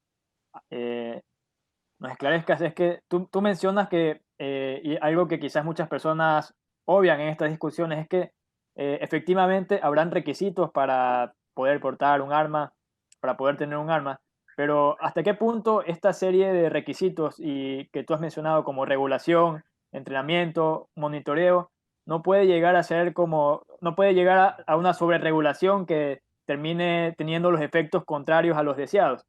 esclarezcas es que tú mencionas que, y algo que quizás muchas personas obvian en estas discusiones, es que efectivamente habrán requisitos para poder portar un arma, para poder tener un arma, pero ¿hasta qué punto esta serie de requisitos y que tú has mencionado como regulación, entrenamiento, monitoreo, no puede llegar a ser como, no puede llegar a una sobreregulación que termine teniendo los efectos contrarios a los deseados?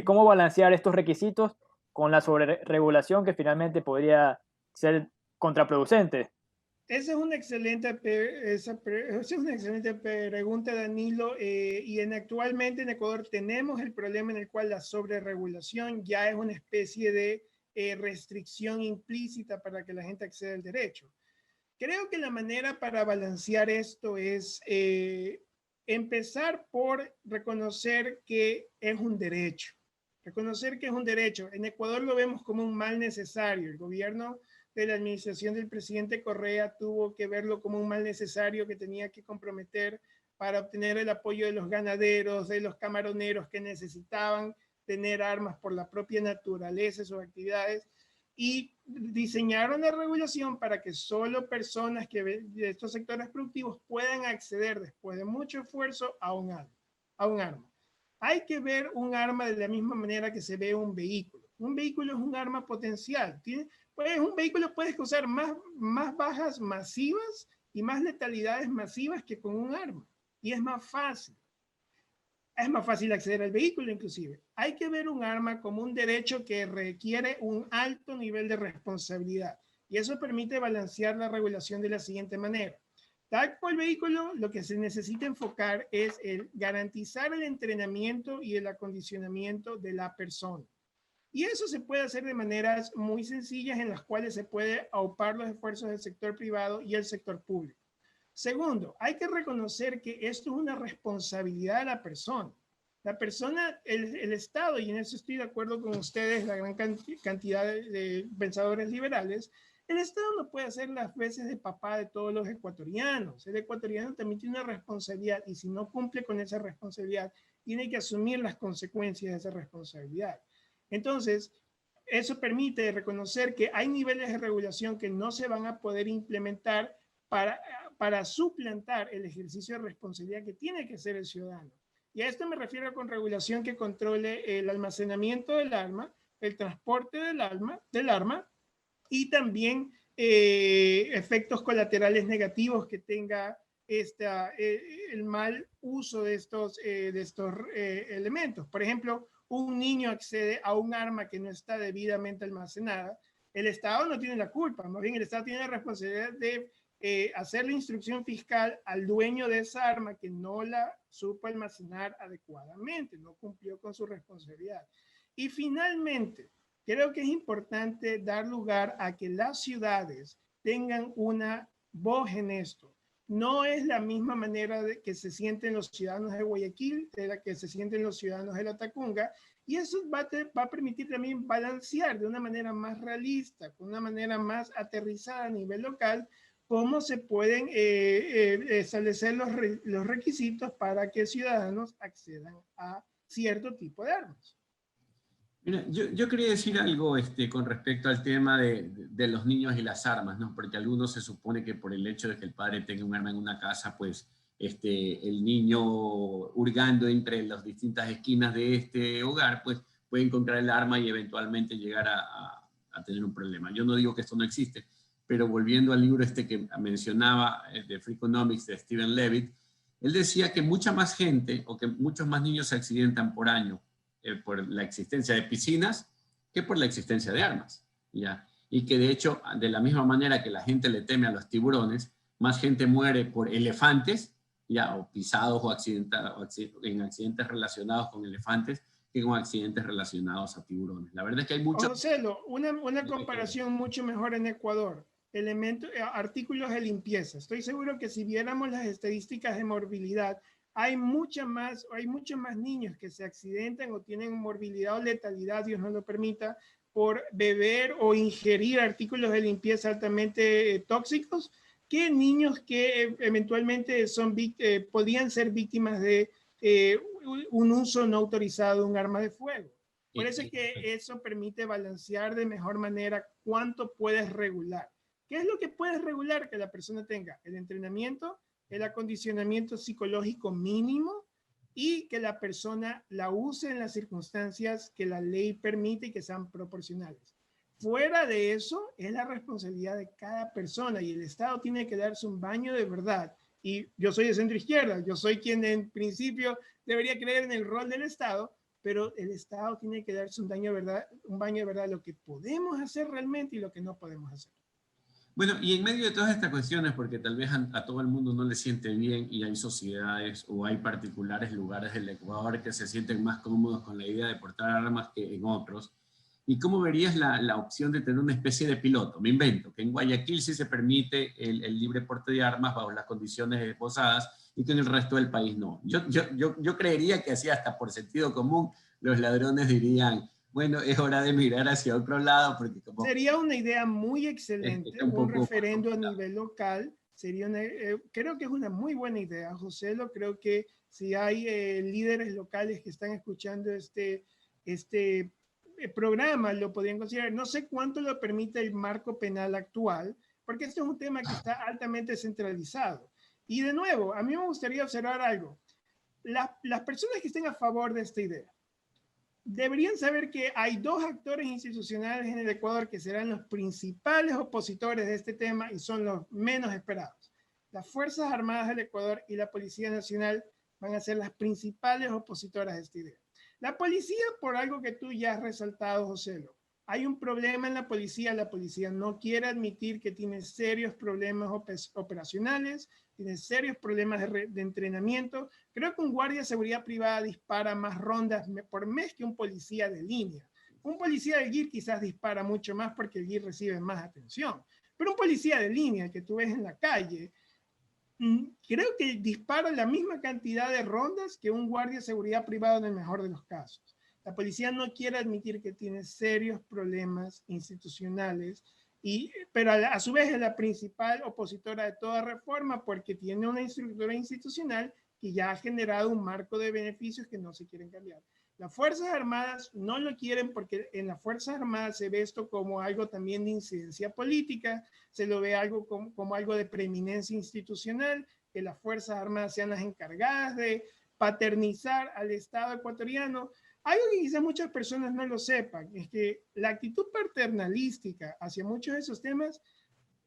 ¿Cómo balancear estos requisitos con la sobreregulación que finalmente podría ser contraproducente? Esa es una excelente pregunta, Danilo. Y actualmente en Ecuador tenemos el problema en el cual la sobreregulación ya es una especie de restricción implícita para que la gente acceda al derecho. Creo que la manera para balancear esto es empezar por reconocer que es un derecho. Reconocer que es un derecho. En Ecuador lo vemos como un mal necesario. El gobierno de la administración del presidente Correa tuvo que verlo como un mal necesario que tenía que comprometer para obtener el apoyo de los ganaderos, de los camaroneros que necesitaban tener armas por la propia naturaleza de sus actividades, y diseñaron la regulación para que solo personas de estos sectores productivos puedan acceder después de mucho esfuerzo a un arma. Hay que ver un arma de la misma manera que se ve un vehículo. Un vehículo es un arma potencial. Un vehículo puede causar más bajas masivas y más letalidades masivas que con un arma. Y es más fácil. Es más fácil acceder al vehículo, inclusive. Hay que ver un arma como un derecho que requiere un alto nivel de responsabilidad. Y eso permite balancear la regulación de la siguiente manera. Tal como el vehículo, lo que se necesita enfocar es el garantizar el entrenamiento y el acondicionamiento de la persona. Y eso se puede hacer de maneras muy sencillas en las cuales se puede aupar los esfuerzos del sector privado y el sector público. Segundo, hay que reconocer que esto es una responsabilidad de la persona. La persona, el Estado, y en eso estoy de acuerdo con ustedes, la gran cantidad de pensadores liberales, el Estado no puede hacer las veces de papá de todos los ecuatorianos. El ecuatoriano también tiene una responsabilidad y si no cumple con esa responsabilidad, tiene que asumir las consecuencias de esa responsabilidad. Entonces, eso permite reconocer que hay niveles de regulación que no se van a poder implementar para suplantar el ejercicio de responsabilidad que tiene que hacer el ciudadano. Y a esto me refiero con regulación que controle el almacenamiento del arma, el transporte del arma y también efectos colaterales negativos que tenga el mal uso de estos elementos. Por ejemplo, un niño accede a un arma que no está debidamente almacenada. El Estado no tiene la culpa, más bien el Estado tiene la responsabilidad de hacer la instrucción fiscal al dueño de esa arma que no la supo almacenar adecuadamente, no cumplió con su responsabilidad. Y finalmente, creo que es importante dar lugar a que las ciudades tengan una voz en esto. No es la misma manera de que se sienten los ciudadanos de Guayaquil, de la que se sienten los ciudadanos de la Tacunga, y eso va a permitir también balancear de una manera más realista, con una manera más aterrizada a nivel local, cómo se pueden establecer los requisitos para que ciudadanos accedan a cierto tipo de armas. Mira, yo quería decir algo con respecto al tema de los niños y las armas, ¿no? Porque algunos se supone que por el hecho de que el padre tenga un arma en una casa, pues el niño hurgando entre las distintas esquinas de este hogar, pues puede encontrar el arma y eventualmente llegar a tener un problema. Yo no digo que esto no existe, pero volviendo al libro que mencionaba, de Freakonomics, de Steven Levitt, él decía que mucha más gente o que muchos más niños se accidentan por año por la existencia de piscinas que por la existencia de armas, ¿ya? Y que de hecho, de la misma manera que la gente le teme a los tiburones, más gente muere por elefantes, ya, o pisados o accidentados, en accidentes relacionados con elefantes, que con accidentes relacionados a tiburones. La verdad es que hay muchos... José, una comparación mucho mejor en Ecuador. Artículos de limpieza. Estoy seguro que si viéramos las estadísticas de morbilidad, hay muchos más niños que se accidentan o tienen morbilidad o letalidad, Dios no lo permita, por beber o ingerir artículos de limpieza altamente tóxicos, que niños que eventualmente podían ser víctimas de un uso no autorizado de un arma de fuego. Por eso es que eso permite balancear de mejor manera cuánto puedes regular. ¿Qué es lo que puedes regular? Que la persona tenga el entrenamiento, el acondicionamiento psicológico mínimo y que la persona la use en las circunstancias que la ley permite y que sean proporcionales. Fuera de eso, es la responsabilidad de cada persona y el Estado tiene que darse un baño de verdad. Y yo soy de centro izquierda, yo soy quien en principio debería creer en el rol del Estado, pero el Estado tiene que darse un baño de verdad, lo que podemos hacer realmente y lo que no podemos hacer. Bueno, y en medio de todas estas cuestiones, porque tal vez a todo el mundo no le siente bien y hay sociedades o hay particulares lugares del Ecuador que se sienten más cómodos con la idea de portar armas que en otros, ¿y cómo verías la opción de tener una especie de piloto? Me invento, que en Guayaquil sí se permite el libre porte de armas bajo las condiciones esbozadas y que en el resto del país no. Yo creería que así hasta por sentido común los ladrones dirían, bueno, es hora de mirar hacia otro lado porque como... Sería una idea muy excelente, un referendo a nivel local. Creo que es una muy buena idea, José. Creo que si hay líderes locales que están escuchando este programa, lo podrían considerar. No sé cuánto lo permite el marco penal actual, porque este es un tema que está altamente centralizado. Y de nuevo, a mí me gustaría observar algo. Las personas que estén a favor de esta idea deberían saber que hay dos actores institucionales en el Ecuador que serán los principales opositores de este tema y son los menos esperados. Las Fuerzas Armadas del Ecuador y la Policía Nacional van a ser las principales opositoras de esta idea. La policía, por algo que tú ya has resaltado, José, hay un problema en la policía no quiere admitir que tiene serios problemas operacionales, tiene serios problemas de entrenamiento. Creo que un guardia de seguridad privada dispara más rondas por mes que un policía de línea. Un policía de GIR quizás dispara mucho más porque el GIR recibe más atención, pero un policía de línea que tú ves en la calle, creo que dispara la misma cantidad de rondas que un guardia de seguridad privado en el mejor de los casos. La policía no quiere admitir que tiene serios problemas institucionales, pero a su vez es la principal opositora de toda reforma porque tiene una estructura institucional que ya ha generado un marco de beneficios que no se quieren cambiar. Las Fuerzas Armadas no lo quieren porque en las Fuerzas Armadas se ve esto como algo también de incidencia política, se lo ve algo como algo de preeminencia institucional, que las Fuerzas Armadas sean las encargadas de paternizar al Estado ecuatoriano. Algo que quizás muchas personas no lo sepan es que la actitud paternalística hacia muchos de esos temas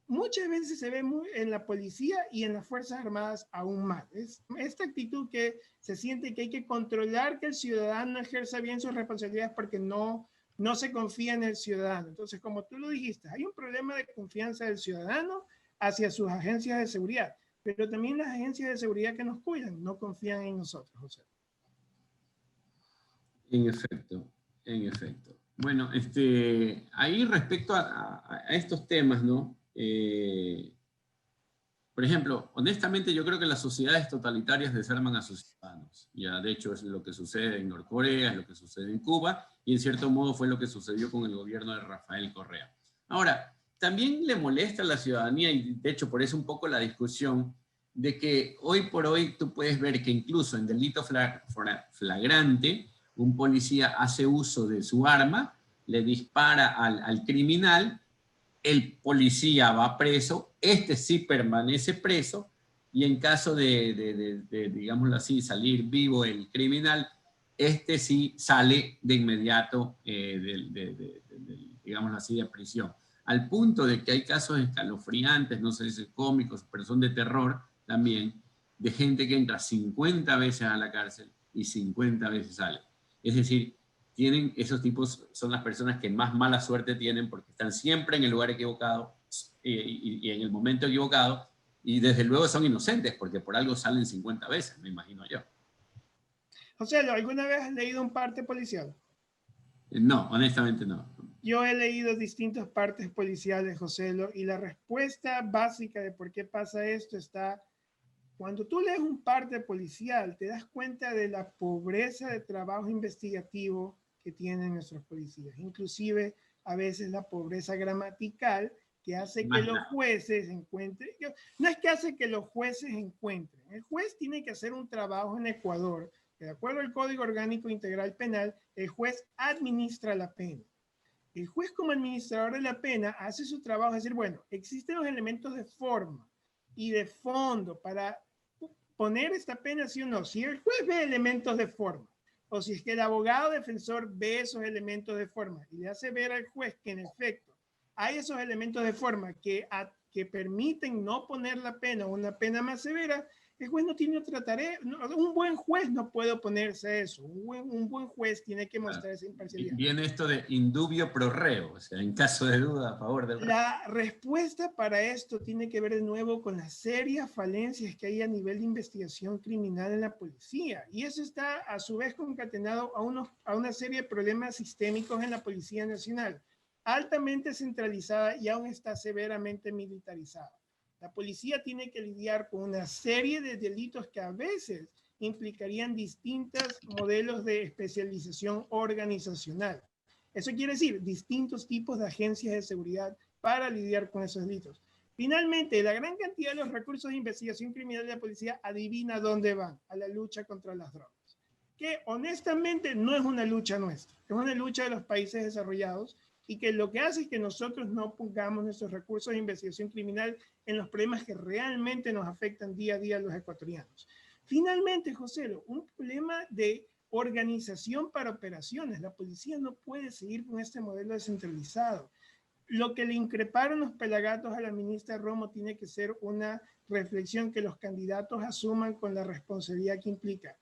muchas veces se ve en la policía y en las Fuerzas Armadas aún más. Es esta actitud que se siente que hay que controlar que el ciudadano ejerza bien sus responsabilidades porque no se confía en el ciudadano. Entonces, como tú lo dijiste, hay un problema de confianza del ciudadano hacia sus agencias de seguridad, pero también las agencias de seguridad que nos cuidan no confían en nosotros, José. En efecto, en efecto. Bueno, ahí respecto a estos temas, ¿no? Por ejemplo, honestamente yo creo que las sociedades totalitarias desarman a sus ciudadanos. Ya, de hecho, es lo que sucede en Norcorea, es lo que sucede en Cuba, y en cierto modo fue lo que sucedió con el gobierno de Rafael Correa. Ahora, también le molesta a la ciudadanía, y de hecho por eso un poco la discusión, de que hoy por hoy tú puedes ver que incluso en delito flagrante, un policía hace uso de su arma, le dispara al criminal, el policía va preso, sí permanece preso, y en caso de digámoslo así, salir vivo el criminal, sí sale de inmediato, digámoslo así, de prisión. Al punto de que hay casos escalofriantes, no sé si cómicos, pero son de terror también, de gente que entra 50 veces a la cárcel y 50 veces sale. Es decir, esos tipos son las personas que más mala suerte tienen porque están siempre en el lugar equivocado y en el momento equivocado, y desde luego son inocentes porque por algo salen 50 veces, me imagino yo. José, ¿alguna vez has leído un parte policial? No, honestamente no. Yo he leído distintos partes policiales, José, y la respuesta básica de por qué pasa esto está: cuando tú lees un parte policial, te das cuenta de la pobreza de trabajo investigativo que tienen nuestros policías, inclusive a veces la pobreza gramatical que hace que los jueces encuentren. No es que hace que los jueces encuentren. El juez tiene que hacer un trabajo en Ecuador, que de acuerdo al Código Orgánico Integral Penal, el juez administra la pena. El juez, como administrador de la pena, hace su trabajo, es decir, bueno, existen los elementos de forma y de fondo para poner esta pena, sí o no. Si el juez ve elementos de forma, o si es que el abogado defensor ve esos elementos de forma y le hace ver al juez que en efecto hay esos elementos de forma que permiten no poner la pena o una pena más severa, el juez no tiene otra tarea. Un buen juez no puede oponerse a eso. Un buen juez tiene que mostrar esa imparcialidad. Viene esto de indubio pro reo, o sea, en caso de duda a favor del reo. La respuesta para esto tiene que ver de nuevo con las serias falencias que hay a nivel de investigación criminal en la policía. Y eso está a su vez concatenado a una serie de problemas sistémicos en la Policía Nacional, altamente centralizada y aún está severamente militarizada. La policía tiene que lidiar con una serie de delitos que a veces implicarían distintos modelos de especialización organizacional. Eso quiere decir distintos tipos de agencias de seguridad para lidiar con esos delitos. Finalmente, la gran cantidad de los recursos de investigación criminal de la policía, adivina dónde van: a la lucha contra las drogas, que honestamente no es una lucha nuestra, es una lucha de los países desarrollados, y que lo que hace es que nosotros no pongamos nuestros recursos de investigación criminal en los problemas que realmente nos afectan día a día a los ecuatorianos. Finalmente, José, un problema de organización para operaciones. La policía no puede seguir con este modelo descentralizado. Lo que le increparon los pelagatos a la ministra Romo tiene que ser una reflexión que los candidatos asuman con la responsabilidad que implica.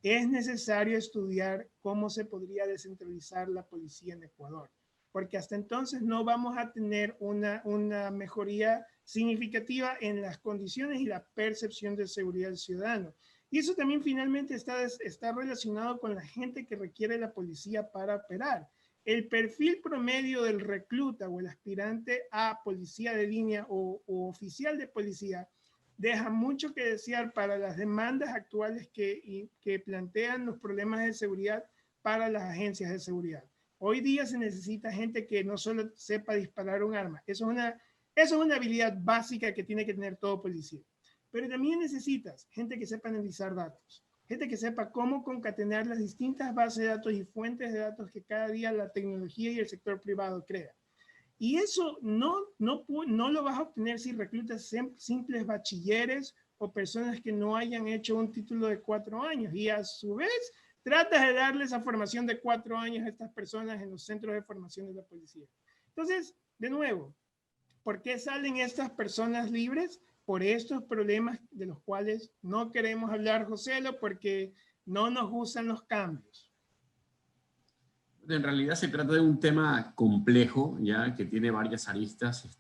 Es necesario estudiar cómo se podría descentralizar la policía en Ecuador, porque hasta entonces no vamos a tener una mejoría significativa en las condiciones y la percepción de seguridad del ciudadano. Y eso también finalmente está relacionado con la gente que requiere la policía para operar. El perfil promedio del recluta o el aspirante a policía de línea o oficial de policía deja mucho que desear para las demandas actuales que plantean los problemas de seguridad para las agencias de seguridad. Hoy día se necesita gente que no solo sepa disparar un arma. Eso es una habilidad básica que tiene que tener todo policía. Pero también necesitas gente que sepa analizar datos, gente que sepa cómo concatenar las distintas bases de datos y fuentes de datos que cada día la tecnología y el sector privado crea. Y eso no lo vas a obtener si reclutas simples bachilleres o personas que no hayan hecho un título de 4 años. Y a su vez, tratas de darle esa formación de 4 años a estas personas en los centros de formación de la policía. Entonces, de nuevo, ¿por qué salen estas personas libres? Por estos problemas de los cuales no queremos hablar, Joselo, porque no nos gustan los cambios. En realidad se trata de un tema complejo, ya que tiene varias aristas.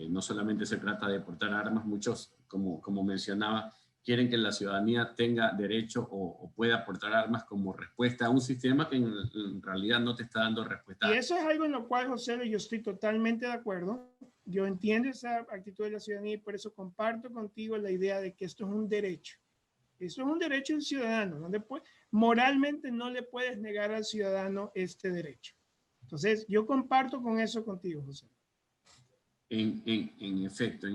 No solamente se trata de portar armas, muchos, como mencionaba, quieren que la ciudadanía tenga derecho o pueda portar armas como respuesta a un sistema que en realidad no te está dando respuesta. Y eso es algo en lo cual, José, yo estoy totalmente de acuerdo. Yo entiendo esa actitud de la ciudadanía y por eso comparto contigo la idea de que esto es un derecho. Eso es un derecho del ciudadano. Moralmente no le puedes negar al ciudadano este derecho. Entonces, yo comparto con eso contigo, José. En efecto,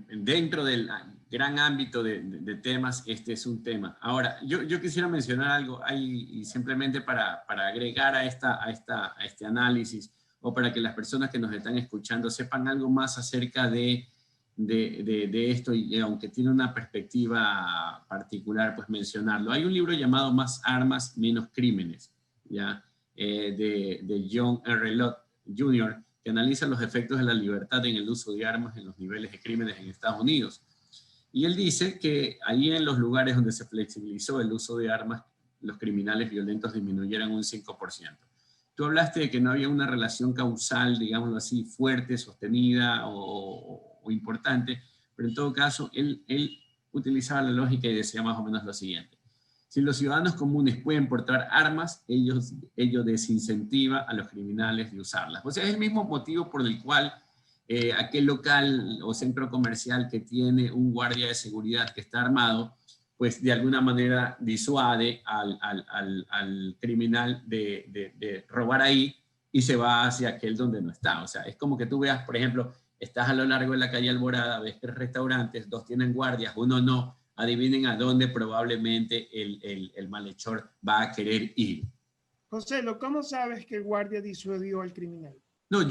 dentro del gran ámbito de temas, este es un tema. Ahora, yo quisiera mencionar algo ahí, y simplemente para agregar a este análisis, o para que las personas que nos están escuchando sepan algo más acerca de esto, y aunque tiene una perspectiva particular, pues mencionarlo. Hay un libro llamado Más armas, menos crímenes, ¿ya? De John R. Lott Jr., que analiza los efectos de la libertad en el uso de armas en los niveles de crímenes en Estados Unidos. Y él dice que ahí en los lugares donde se flexibilizó el uso de armas, los criminales violentos disminuyeran un 5%. Tú hablaste de que no había una relación causal, digámoslo así, fuerte, sostenida o importante, pero en todo caso, él utilizaba la lógica y decía más o menos lo siguiente. Si los ciudadanos comunes pueden portar armas, ello desincentiva a los criminales de usarlas. O sea, es el mismo motivo por el cual aquel local o centro comercial que tiene un guardia de seguridad que está armado, pues de alguna manera disuade al criminal de robar ahí y se va hacia aquel donde no está. O sea, es como que tú veas, por ejemplo, estás a lo largo de la calle Alborada, ves 3 restaurantes, 2 tienen guardias, 1 no, adivinen a dónde probablemente el malhechor va a querer ir. José, ¿cómo sabes que el guardia disuadió al criminal? No, No,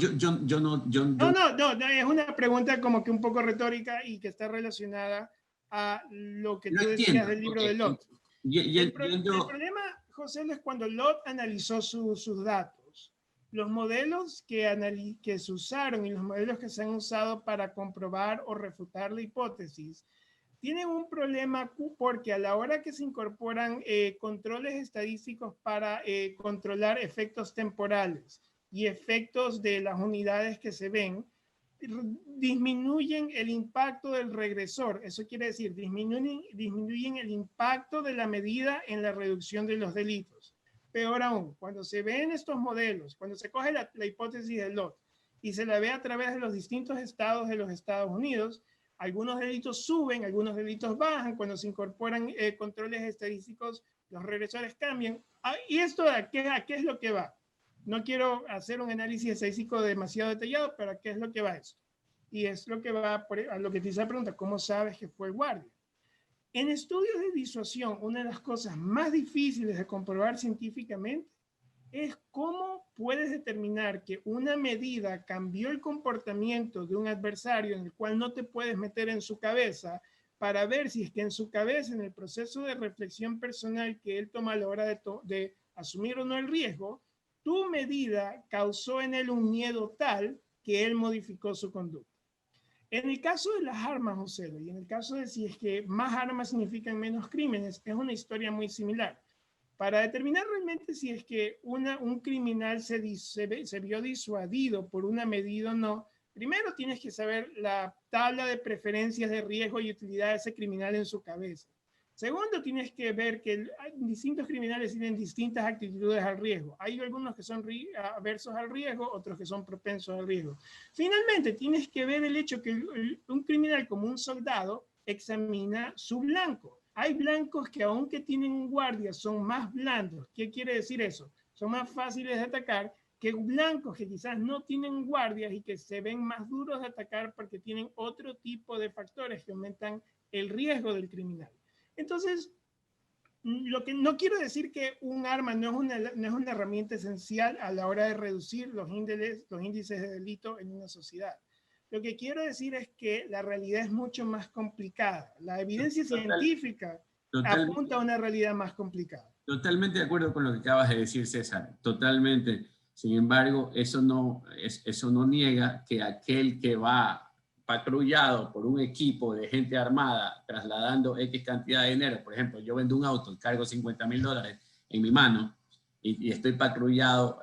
es una pregunta como que un poco retórica y que está relacionada a lo que tú decías del libro de Lot. El problema, José, es cuando Lot analizó sus datos. Los modelos que se usaron y los modelos que se han usado para comprobar o refutar la hipótesis tienen un problema porque a la hora que se incorporan controles estadísticos para controlar efectos temporales y efectos de las unidades que se ven, disminuyen el impacto del regresor. Eso quiere decir, disminuyen el impacto de la medida en la reducción de los delitos. Peor aún, cuando se ven estos modelos, cuando se coge la hipótesis de Lot y se la ve a través de los distintos estados de los Estados Unidos, algunos delitos suben, algunos delitos bajan, cuando se incorporan controles estadísticos, los regresores cambian. ¿Y esto a qué es lo que va? No quiero hacer un análisis estadístico demasiado detallado, pero ¿a qué es lo que va esto? Y es lo que va a lo que te hice la pregunta, ¿cómo sabes que fue el guardia? En estudios de disuasión, una de las cosas más difíciles de comprobar científicamente es cómo puedes determinar que una medida cambió el comportamiento de un adversario en el cual no te puedes meter en su cabeza para ver si es que en su cabeza, en el proceso de reflexión personal que él toma a la hora de asumir o no el riesgo, tu medida causó en él un miedo tal que él modificó su conducta. En el caso de las armas, José, y en el caso de si es que más armas significan menos crímenes, es una historia muy similar. Para determinar realmente si es que un criminal se vio disuadido por una medida o no, primero tienes que saber la tabla de preferencias de riesgo y utilidad de ese criminal en su cabeza. Segundo, tienes que ver que distintos criminales tienen distintas actitudes al riesgo. Hay algunos que son aversos al riesgo, otros que son propensos al riesgo. Finalmente, tienes que ver el hecho que un criminal como un soldado examina su blanco. Hay blancos que aunque tienen guardia son más blandos. ¿Qué quiere decir eso? Son más fáciles de atacar que blancos que quizás no tienen guardias y que se ven más duros de atacar porque tienen otro tipo de factores que aumentan el riesgo del criminal. Entonces, lo que no quiero decir que un arma no es una herramienta esencial a la hora de reducir los índices de delito en una sociedad. Lo que quiero decir es que la realidad es mucho más complicada. La evidencia científica apunta a una realidad más complicada. Totalmente de acuerdo con lo que acabas de decir, César. Totalmente. Sin embargo, eso no niega que aquel que va patrullado por un equipo de gente armada trasladando X cantidad de dinero, por ejemplo, yo vendo un auto y cargo $50,000 en mi mano y estoy patrullado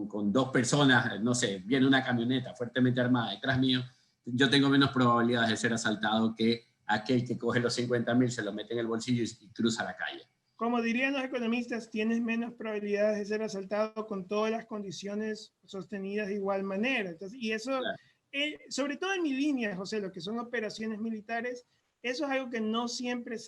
con 2 personas, no sé, viene una camioneta fuertemente armada detrás mío, yo tengo menos probabilidades de ser asaltado que aquel que coge los 50,000, se lo mete en el bolsillo y cruza la calle. Como dirían los economistas, tienes menos probabilidades de ser asaltado con todas las condiciones sostenidas de igual manera. Entonces, y eso, claro. Sobre todo en mi línea, José, lo que son operaciones militares, eso es algo que no siempre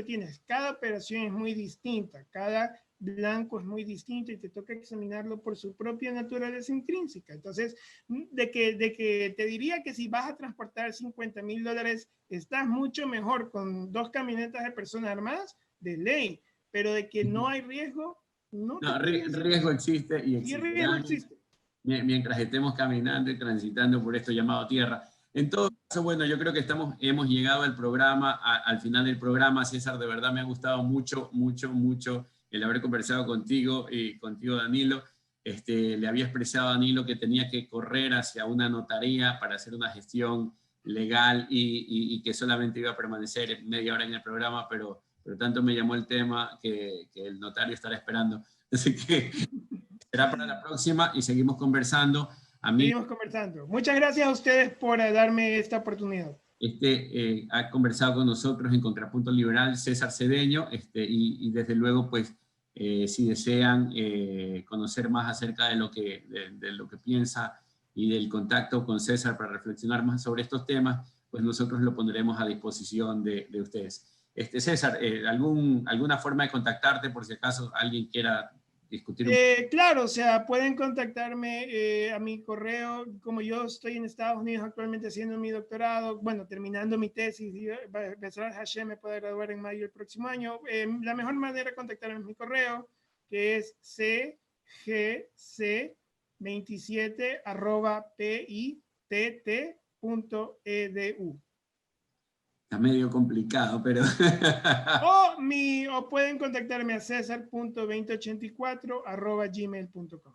tienes. Cada operación es muy distinta, cada blanco es muy distinto y te toca examinarlo por su propia naturaleza intrínseca. Entonces, de que te diría que si vas a transportar $50,000, estás mucho mejor con 2 camionetas de personas armadas, de ley, pero de que no hay riesgo, riesgo existe y existe. Y riesgo existe. Mientras estemos caminando y transitando por esto llamado tierra. En todo caso, bueno, yo creo que hemos llegado al programa, al final del programa. César, de verdad me ha gustado mucho, mucho, mucho el haber conversado contigo y contigo, Danilo. Le había expresado a Danilo que tenía que correr hacia una notaría para hacer una gestión legal y que solamente iba a permanecer media hora en el programa, pero pero tanto me llamó el tema que el notario estará esperando. Así que será para la próxima y seguimos conversando. Seguimos conversando. Muchas gracias a ustedes por darme esta oportunidad. Ha conversado con nosotros en Contrapunto Liberal César Cedeño, y desde luego, pues, si desean conocer más acerca de lo que piensa y del contacto con César para reflexionar más sobre estos temas, pues nosotros lo pondremos a disposición de ustedes. César, ¿alguna forma de contactarte por si acaso alguien quiera discutir? Claro, o sea, pueden contactarme a mi correo. Como yo estoy en Estados Unidos actualmente haciendo mi doctorado, bueno, terminando mi tesis, Besrat Hashem me puede graduar en mayo del próximo año. La mejor manera de contactarme es mi correo, que es cgc27@pitt.edu. Está medio complicado, pero... o pueden contactarme a cesar.2084@gmail.com.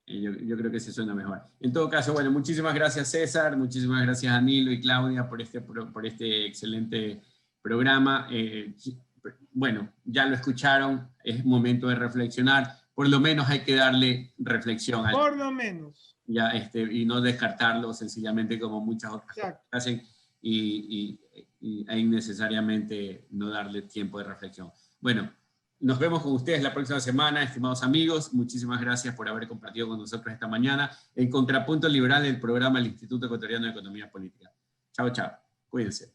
Yo creo que se suena mejor. En todo caso, bueno, muchísimas gracias César, muchísimas gracias a Nilo y Claudia por este excelente programa. Bueno, ya lo escucharon, es momento de reflexionar, por lo menos hay que darle reflexión. Por lo menos. Ya, y no descartarlo sencillamente como muchas otras cosas hacen y innecesariamente no darle tiempo de reflexión. Bueno, nos vemos con ustedes la próxima semana, estimados amigos. Muchísimas gracias por haber compartido con nosotros esta mañana en Contrapunto Liberal, el programa del Instituto Ecuatoriano de Economía Política. Chao, chao. Cuídense.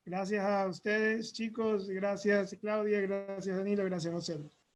Gracias a ustedes, chicos. Gracias, Claudia. Gracias, Danilo. Gracias, José.